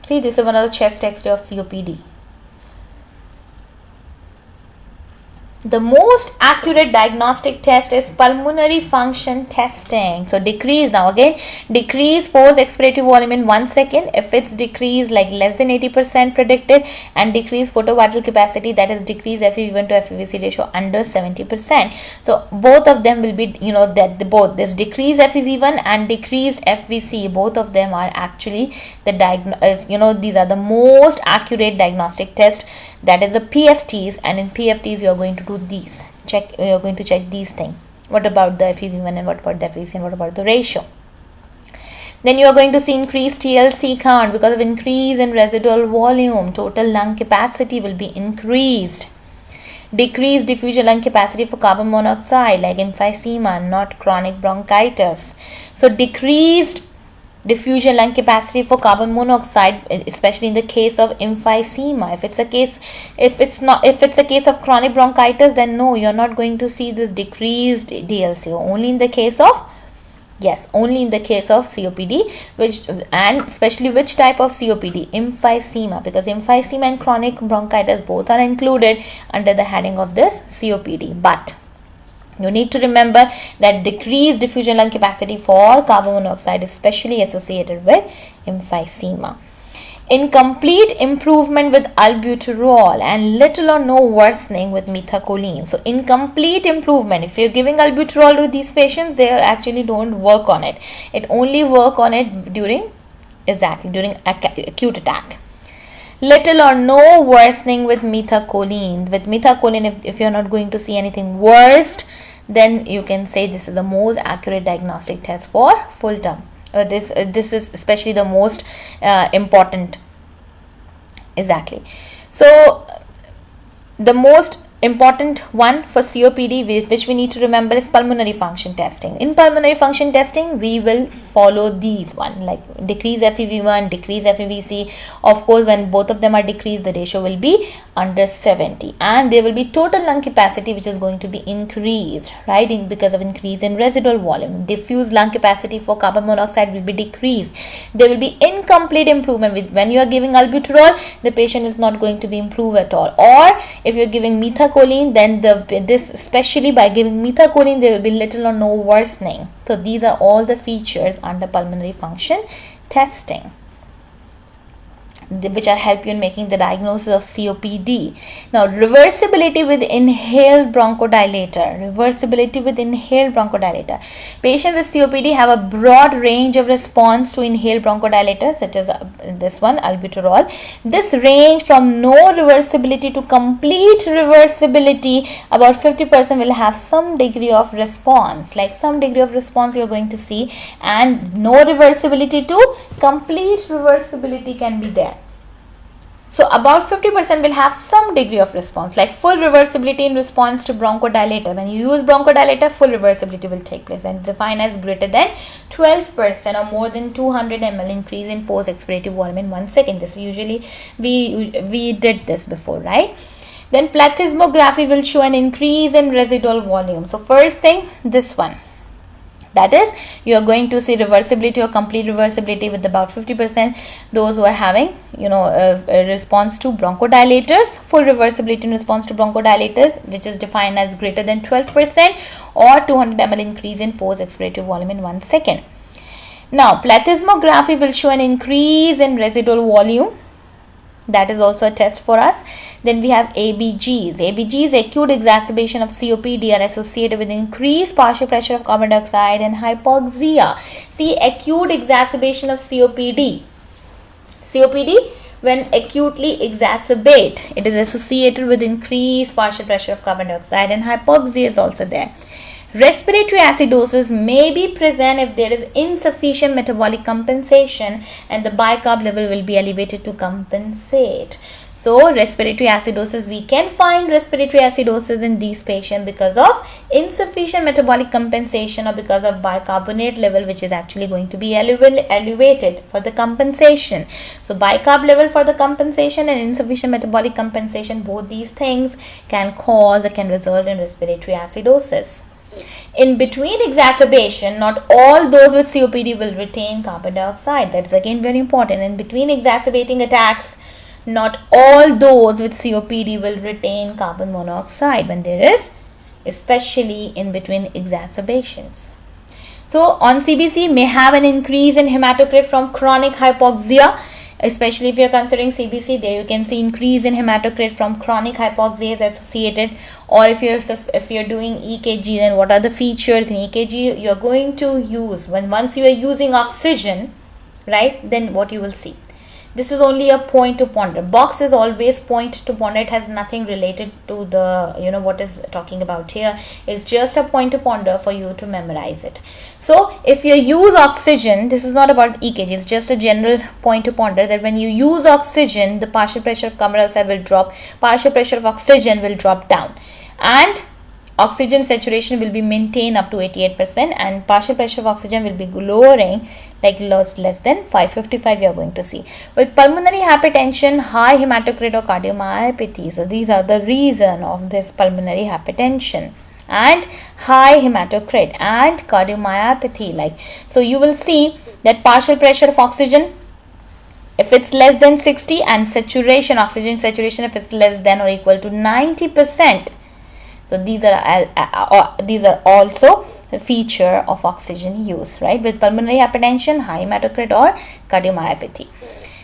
See, this is one of the chest x-ray of COPD. The most accurate diagnostic test is pulmonary function testing. So decrease forced expiratory volume in 1 second. If it's decreased like less than 80% predicted, and decrease photo vital capacity, that is decrease FEV1 to FEVC ratio under 70%. So both of them will be, both this decreased FEV1 and decreased FVC, both of them are actually the these are the most accurate diagnostic test, that is the PFTs, and in PFTs you are going to do these. You are going to check these things. What about the FEV1 and what about the FVC and what about the ratio? Then you are going to see increased TLC count because of increase in residual volume. Total lung capacity will be increased. Decreased diffusion lung capacity for carbon monoxide like emphysema, not chronic bronchitis. So decreased diffusion lung capacity for carbon monoxide, especially in the case of emphysema. If it's a case of chronic bronchitis, then no, you're not going to see this decreased DLC. Only in the case of COPD, and especially which type of COPD? Emphysema, because emphysema and chronic bronchitis both are included under the heading of this COPD. But you need to remember that decreased diffusion lung capacity for carbon monoxide is especially associated with emphysema. Incomplete improvement with albuterol and little or no worsening with methacholine. So incomplete improvement, if you're giving albuterol to these patients, they actually don't work on it. It only work on it during Exactly, during acute attack. Little or no worsening with methacholine. With methacholine, if you're not going to see anything worst, then you can say this is the most accurate diagnostic test for full term. This is especially the most important. Exactly. So the most important one for COPD which we need to remember is pulmonary function testing. In pulmonary function testing, we will follow these one, like decrease FEV1, decrease FEVC. Of course, when both of them are decreased, the ratio will be under 70, and there will be total lung capacity which is going to be increased, right, because of increase in residual volume. Diffuse lung capacity for carbon monoxide will be decreased. There will be incomplete improvement with when you are giving albuterol, the patient is not going to be improved at all. Or if you're giving methacholine, then especially by giving methacholine, there will be little or no worsening. So these are all the features under pulmonary function testing, which are help you in making the diagnosis of COPD. Now, reversibility with inhaled bronchodilator. Reversibility with inhaled bronchodilator. Patients with COPD have a broad range of response to inhaled bronchodilator, such as this one, albuterol. This range from no reversibility to complete reversibility. About 50% will have some degree of response, like some degree of response you're going to see, and no reversibility to complete reversibility can be there. So about 50% will have some degree of response, like full reversibility in response to bronchodilator. When you use bronchodilator, full reversibility will take place, and defined as greater than 12% or more than 200 ml increase in forced expiratory volume in 1 second. This usually we did this before, right? Then plethysmography will show an increase in residual volume. So first thing, this one. That is, you are going to see reversibility or complete reversibility with about 50%. Those who are having, a response to bronchodilators, full reversibility in response to bronchodilators, which is defined as greater than 12% or 200 ml increase in forced expiratory volume in 1 second. Now, plethysmography will show an increase in residual volume. That is also a test for us. Then we have ABGs. ABGs, acute exacerbation of COPD, are associated with increased partial pressure of carbon dioxide and hypoxia. See, acute exacerbation of COPD. COPD, when acutely exacerbate, it is associated with increased partial pressure of carbon dioxide, and hypoxia is also there. Respiratory acidosis may be present if there is insufficient metabolic compensation and the bicarb level will be elevated to compensate. So, respiratory acidosis, we can find respiratory acidosis in these patients because of insufficient metabolic compensation or because of bicarbonate level, which is actually going to be elevated for the compensation. So, bicarb level for the compensation and insufficient metabolic compensation, both these things can result in respiratory acidosis. In between exacerbation, not all those with COPD will retain carbon dioxide. That is again very important. In between exacerbating attacks, not all those with COPD will retain carbon monoxide when there is, especially in between exacerbations. So on CBC may have an increase in hematocrit from chronic hypoxia. Especially if you are considering CBC, there you can see increase in hematocrit from chronic hypoxia is associated. Or if you're doing EKG, then what are the features in EKG you're going to use? Once you are using oxygen, right, then what you will see. This is only a point to ponder. Box is always point to ponder. It has nothing related to the, what is talking about here. It's just a point to ponder for you to memorize it. So, if you use oxygen, this is not about EKG. It's just a general point to ponder that when you use oxygen, the partial pressure of carbon dioxide will drop. Partial pressure of oxygen will drop down. And oxygen saturation will be maintained up to 88%, and partial pressure of oxygen will be lowering like less than 555 you are going to see. With pulmonary hypertension, high hematocrit or cardiomyopathy. So these are the reason of this pulmonary hypertension and high hematocrit and cardiomyopathy. So you will see that partial pressure of oxygen, if it's less than 60, and oxygen saturation if it's less than or equal to 90%. So these are also a feature of oxygen use, right? With pulmonary hypertension, high hematocrit or cardiomyopathy.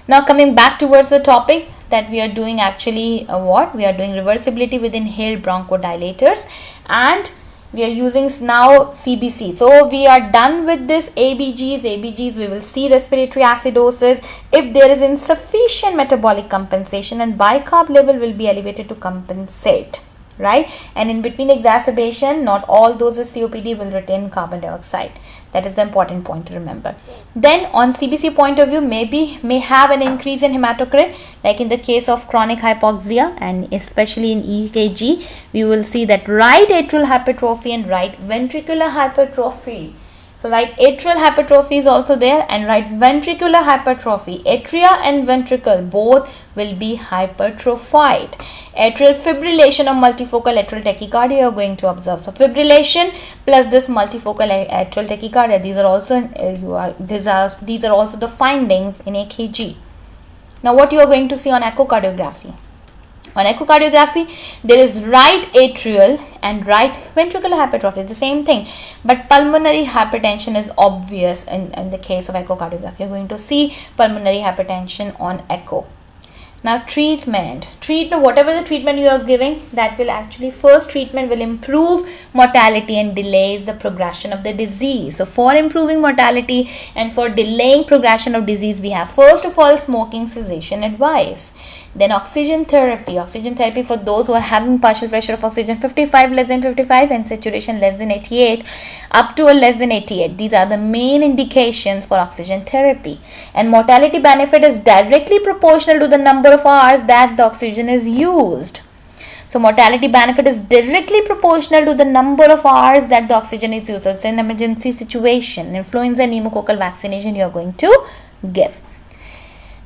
Now coming back towards the topic that we are doing actually we are doing reversibility with inhaled bronchodilators, and We are using now CBC. So we are done with this ABGs. We will see respiratory acidosis if there is insufficient metabolic compensation, and bicarb level will be elevated to compensate, right? And in between exacerbation, not all those with COPD will retain carbon dioxide. That is the important point to remember. Then on CBC point of view, may have an increase in hematocrit, like in the case of chronic hypoxia, and especially in EKG, we will see that right atrial hypertrophy and right ventricular hypertrophy. So right atrial hypertrophy is also there, and right ventricular hypertrophy, atria and ventricle both will be hypertrophied. Atrial fibrillation or multifocal atrial tachycardia you are going to observe. So fibrillation plus this multifocal atrial tachycardia, these are also the findings in EKG. Now what you are going to see on echocardiography? On echocardiography, there is right atrial and right ventricular hypertrophy. It's the same thing, but pulmonary hypertension is obvious in the case of echocardiography. You're going to see pulmonary hypertension on echo. Now treatment, whatever the treatment you are giving, that will actually, first treatment will improve mortality and delays the progression of the disease. So for improving mortality and for delaying progression of disease, we have first of all smoking cessation advice. Then oxygen therapy for those who are having partial pressure of oxygen 55 less than 55 and saturation less than 88 up to or less than 88. These are the main indications for oxygen therapy. And mortality benefit is directly proportional to the number of hours that the oxygen is used. So mortality benefit is directly proportional to the number of hours that the oxygen is used. So it's an emergency situation. Influenza and pneumococcal vaccination you are going to give.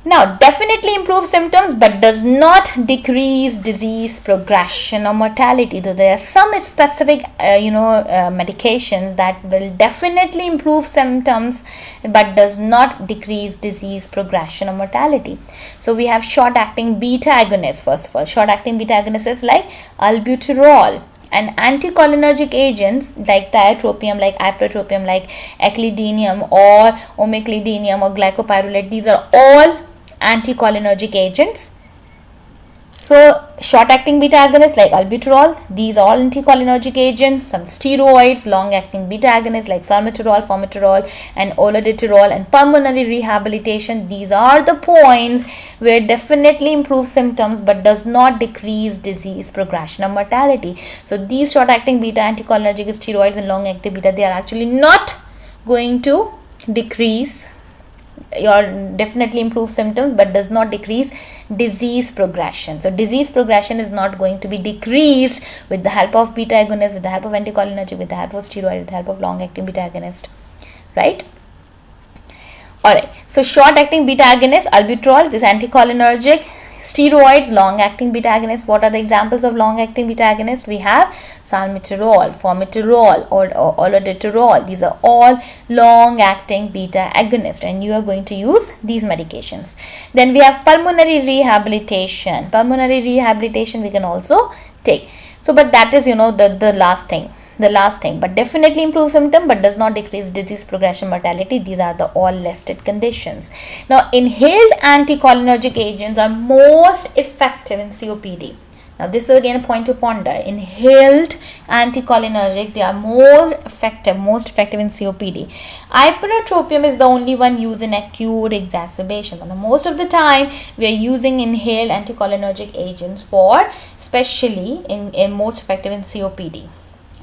Now, definitely improve symptoms but does not decrease disease progression or mortality. Though there are some specific, medications that will definitely improve symptoms but does not decrease disease progression or mortality. So we have short-acting beta agonists. First of all, short-acting beta agonists is like albuterol. And anticholinergic agents like tiotropium, like ipratropium, like aclidinium or omeclidinium or glycopyrrolate, these are all anticholinergic agents. So short-acting beta agonists like albuterol, these are all anticholinergic agents. Some steroids, long-acting beta agonists like salmeterol, formoterol and olodaterol, and pulmonary rehabilitation. These are the points where definitely improve symptoms but does not decrease disease progression or mortality. So these short-acting beta anticholinergic steroids and long-acting beta, they are actually not going to decrease or definitely improve symptoms but does not decrease disease progression. So disease progression is not going to be decreased with the help of beta agonist, with the help of anticholinergic, with the help of steroid, with the help of long-acting beta agonist, right? Alright, so short-acting beta agonist, albuterol, this anticholinergic, steroids, long-acting beta agonists. What are the examples of long-acting beta agonists? We have salmeterol, formoterol, or olodaterol. These are all long-acting beta agonists, and you are going to use these medications. Then we have pulmonary rehabilitation. Pulmonary rehabilitation we can also take. So, but that is, the last thing. But definitely improve symptom but does not decrease disease progression, mortality. These are the all listed conditions. Now, inhaled anticholinergic agents are most effective in COPD. Now, this is again a point to ponder. Inhaled anticholinergic, they are most effective in COPD. Ipratropium is the only one used in acute exacerbation. Now, most of the time, we are using inhaled anticholinergic agents for, especially in most effective in COPD.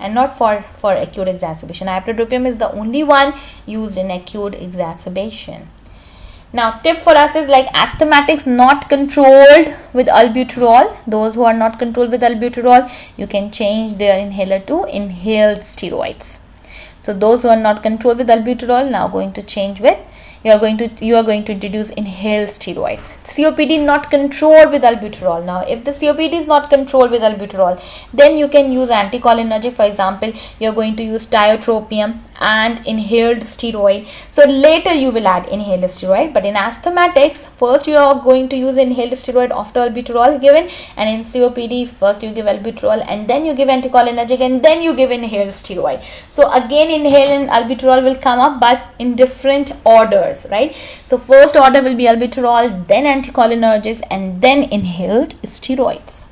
And not for acute exacerbation. Ipratropium is the only one used in acute exacerbation. Now, tip for us is like asthmatics not controlled with albuterol. Those who are not controlled with albuterol, you can change their inhaler to inhaled steroids. So, those who are not controlled with albuterol, now going to change with, you are going to introduce inhaled steroids. COPD not controlled with albuterol. Now, if the COPD is not controlled with albuterol, then you can use anticholinergic. For example, you are going to use tiotropium and inhaled steroid. So later you will add inhaled steroid, but in asthmatics, first you are going to use inhaled steroid after albuterol given, and in COPD, first you give albuterol and then you give anticholinergic and then you give inhaled steroid. So again, inhaled and albuterol will come up, but in different orders, right? So first order will be albuterol, then anticholinergics, and then inhaled steroids.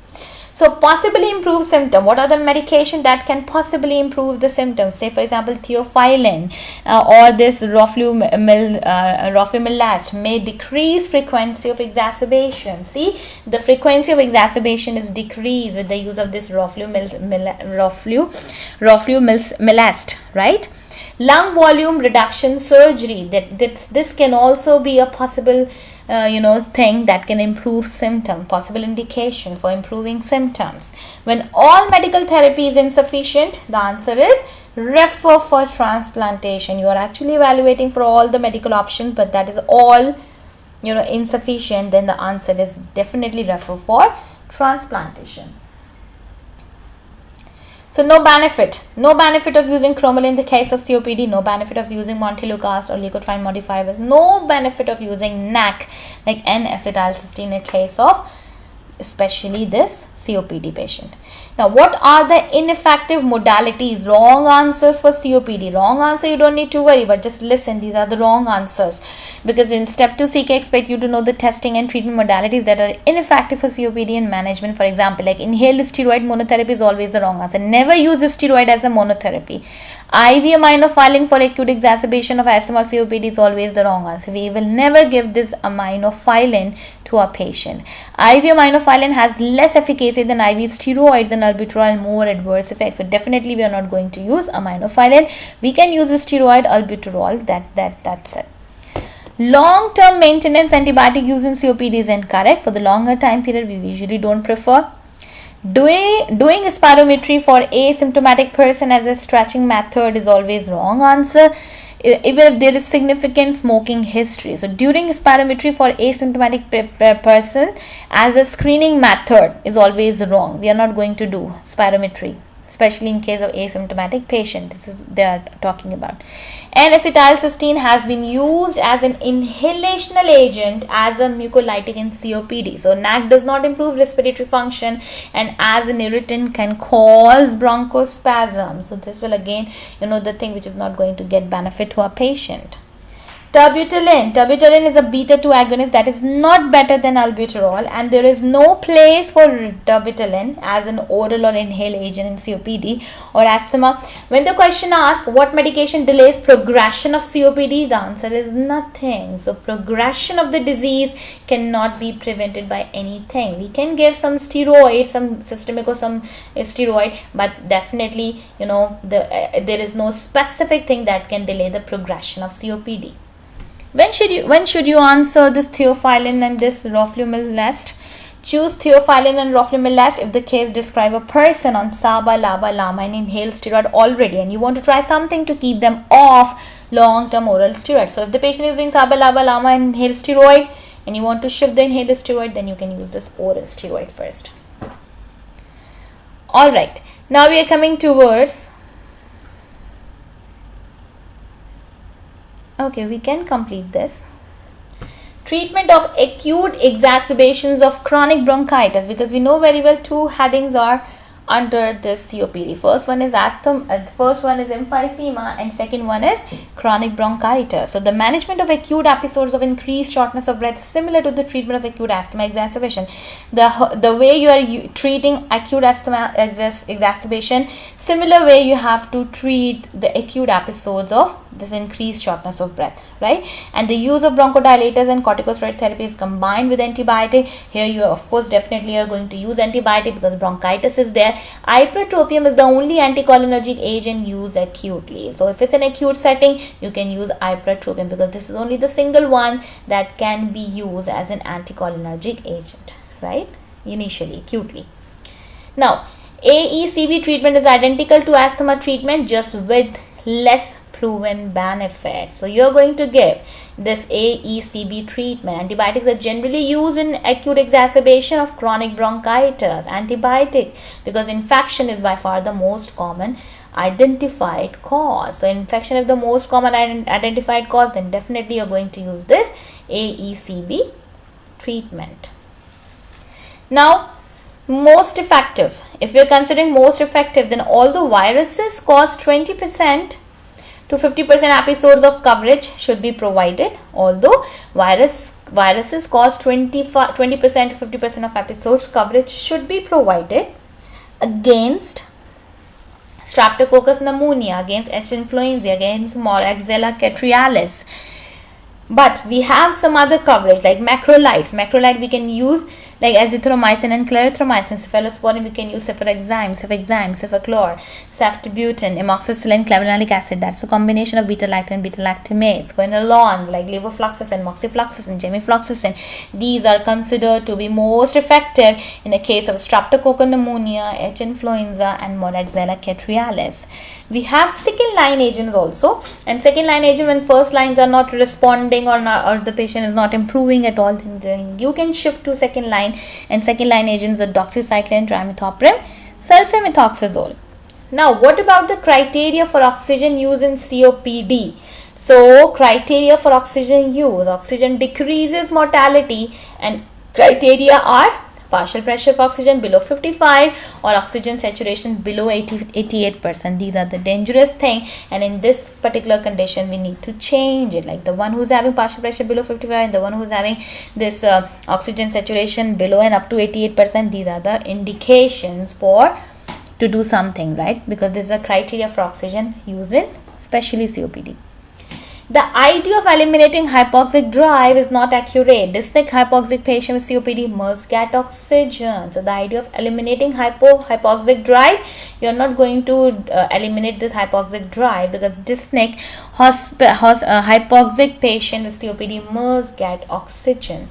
So possibly improve symptom. What are the medication that can possibly improve the symptoms? Say for example theophylline or this roflumilast may decrease frequency of exacerbation. See, the frequency of exacerbation is decreased with the use of this roflumilast, right? Lung volume reduction surgery, this can also be a possible thing that can improve symptom, possible indication for improving symptoms. When all medical therapy is insufficient, the answer is refer for transplantation. You are actually evaluating for all the medical options, but that is all insufficient, then the answer is definitely refer for transplantation. So no benefit of using chromal in the case of COPD, no benefit of using montelukast or leukotriene modifiers, no benefit of using NAC like N-acetylcysteine in the case of especially this COPD patient. Now, what are the ineffective modalities? Wrong answers for COPD. Wrong answer, you don't need to worry, but just listen. These are the wrong answers. Because in step 2 CK expect you to know the testing and treatment modalities that are ineffective for COPD and management. For example, like inhaled steroid monotherapy is always the wrong answer. Never use steroid as a monotherapy. IV aminophylline for acute exacerbation of asthma or COPD is always the wrong answer. We will never give this aminophylline to a patient. IV aminophylline has less efficacy than IV steroids and albuterol and more adverse effects. So definitely we are not going to use aminophylline. We can use steroid, albuterol. That's it. Long-term maintenance antibiotic use in COPD is incorrect. For the longer time period, we usually don't prefer. Doing spirometry for asymptomatic person as a stretching method is always wrong answer, even if there is significant smoking history. So during spirometry for asymptomatic person as a screening method is always wrong. We are not going to do spirometry, especially in case of asymptomatic patient. This is they are talking about. N-acetylcysteine has been used as an inhalational agent as a mucolytic in COPD. So NAC does not improve respiratory function and as an irritant can cause bronchospasm. So this will again, the thing which is not going to get benefit to a patient. Terbutaline is a beta 2 agonist that is not better than albuterol, and there is no place for terbutaline as an oral or inhaled agent in COPD or asthma. When the question asks what medication delays progression of COPD, the answer is nothing. So progression of the disease cannot be prevented by anything. We can give some steroid, some systemic or some steroid, but definitely there is no specific thing that can delay the progression of COPD. When should you answer this theophylline and this roflumilast? Choose theophylline and roflumilast if the case describe a person on SABA, LABA, LAMA and inhaled steroid already and you want to try something to keep them off long-term oral steroid. So if the patient is using SABA, LABA, LAMA and inhaled steroid and you want to shift the inhaled steroid, then you can use this oral steroid first. Alright, now we are coming towards we can complete this. Treatment of acute exacerbations of chronic bronchitis, because we know very well two headings are under this COPD. First one is asthma, first one is emphysema and second one is chronic bronchitis. So the management of acute episodes of increased shortness of breath is similar to the treatment of acute asthma exacerbation. The way you are treating acute asthma exacerbation, similar way you have to treat the acute episodes of this increased shortness of breath, right? And the use of bronchodilators and corticosteroid therapy is combined with antibiotic. Here you of course definitely are going to use antibiotic because bronchitis is there. Ipratropium is the only anticholinergic agent used acutely. So if it's an acute setting, you can use ipratropium because this is only the single one that can be used as an anticholinergic agent, right? Initially, acutely. Now, AECB treatment is identical to asthma treatment just with less proven benefit. So you're going to give this AECB treatment. Antibiotics are generally used in acute exacerbation of chronic bronchitis. Antibiotic because infection is by far the most common identified cause. So infection is the most common identified cause, then definitely you're going to use this AECB treatment. Now, most effective. If you're considering most effective, then although viruses cause 20% to 50% episodes of coverage should be provided, although viruses cause 20% to 50% of episodes coverage should be provided against Streptococcus pneumonia, against H. influenzae, against Moraxella catrialis. But we have some other coverage like macrolides. Macrolide we can use like azithromycin and clarithromycin. Cephalosporin we can use ceforezyme, cefaclor, ceftibuten, amoxicillin, clavulanic acid. That's a combination of beta-lactam and beta-lactamates. Quinolones like levofloxacin, moxifloxacin, gemifloxacin. These are considered to be most effective in the case of Streptococcus pneumonia, H. influenza and Moraxella catrialis. We have second line agents also, and second line agent when first lines are not responding or the patient is not improving at all, then you can shift to second line, and second line agents are doxycycline, trimethoprim, sulfamethoxazole. Now what about the criteria for oxygen use in COPD? So criteria for oxygen use: oxygen decreases mortality, and criteria are partial pressure of oxygen below 55 or oxygen saturation below 88%. These are the dangerous thing, and in this particular condition we need to change it, like the one who's having partial pressure below 55 and the one who's having this oxygen saturation below and up to 88%. These are the indications for to do something, right? Because this is a criteria for oxygen use in especially COPD. The idea of eliminating hypoxic drive is not accurate. Dyspneic hypoxic patient with COPD must get oxygen. So the idea of eliminating hypoxic drive, you are not going to eliminate this hypoxic drive, because dyspneic hypoxic patient with COPD must get oxygen.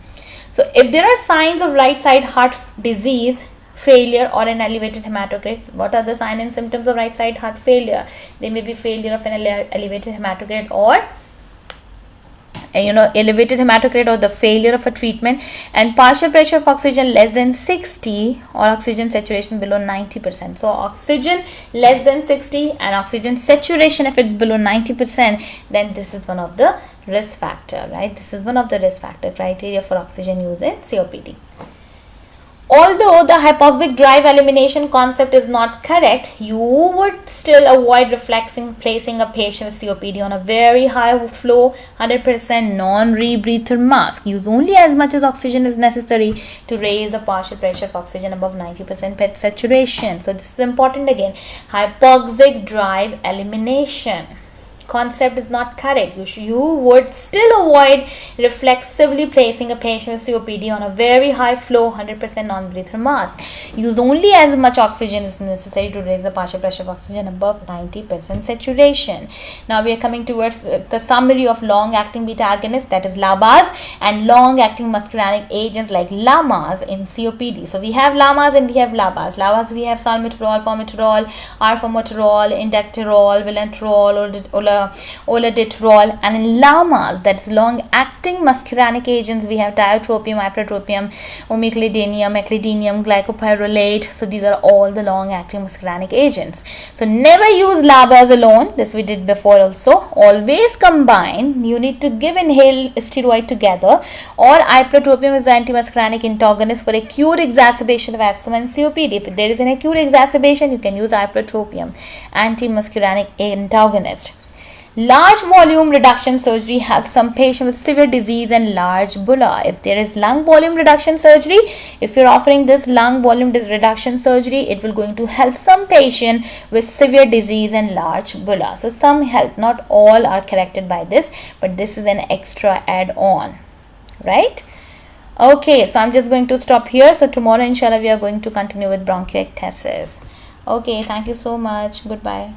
So if there are signs of right side heart disease, failure or an elevated hematocrit, what are the signs and symptoms of right side heart failure? They may be failure of an elevated hematocrit, or elevated hematocrit, or the failure of a treatment, and partial pressure of oxygen less than 60 or oxygen saturation below 90%. So oxygen less than 60 and oxygen saturation if it's below 90%, then this is one of the risk factor, right? This is one of the risk factor criteria for oxygen use in COPD. Although the hypoxic drive elimination concept is not correct, you would still avoid placing a patient with COPD on a very high flow 100% non-rebreather mask. Use only as much as oxygen is necessary to raise the partial pressure of oxygen above 90% saturation. So this is important again. Hypoxic drive elimination concept is not correct. You would still avoid reflexively placing a patient with COPD on a very high flow 100% non-breather mask. Use only as much oxygen is necessary to raise the partial pressure of oxygen above 90% saturation. Now we are coming towards the summary of long-acting beta agonists, that is LABAs, and long-acting muscarinic agents like LAMAs in COPD. So we have LAMAs and we have LABAs. LABAs we have salmeterol, formoterol, arformoterol, indacterol, vilanterol, oladeterol, and in LAMAs, that's long-acting muscarinic agents, we have tiotropium, ipratropium, omeclidinium, eclidinium, glycopyrrolate. So these are all the long-acting muscarinic agents. So never use LABAs alone. This we did before also. Always combine. You need to give inhaled steroid together, or ipratropium is the antimuscarinic antagonist for acute exacerbation of asthma and COPD. If there is an acute exacerbation, you can use ipratropium, antimuscarinic antagonist. Large volume reduction surgery helps some patients with severe disease and large bulla. If there is lung volume reduction surgery, if you're offering this lung volume reduction surgery, it will going to help some patient with severe disease and large bulla. So some help, not all are corrected by this, but this is an extra add-on, right? Okay, so I'm just going to stop here. So tomorrow inshallah we are going to continue with bronchiectasis. Okay, thank you so much. Goodbye.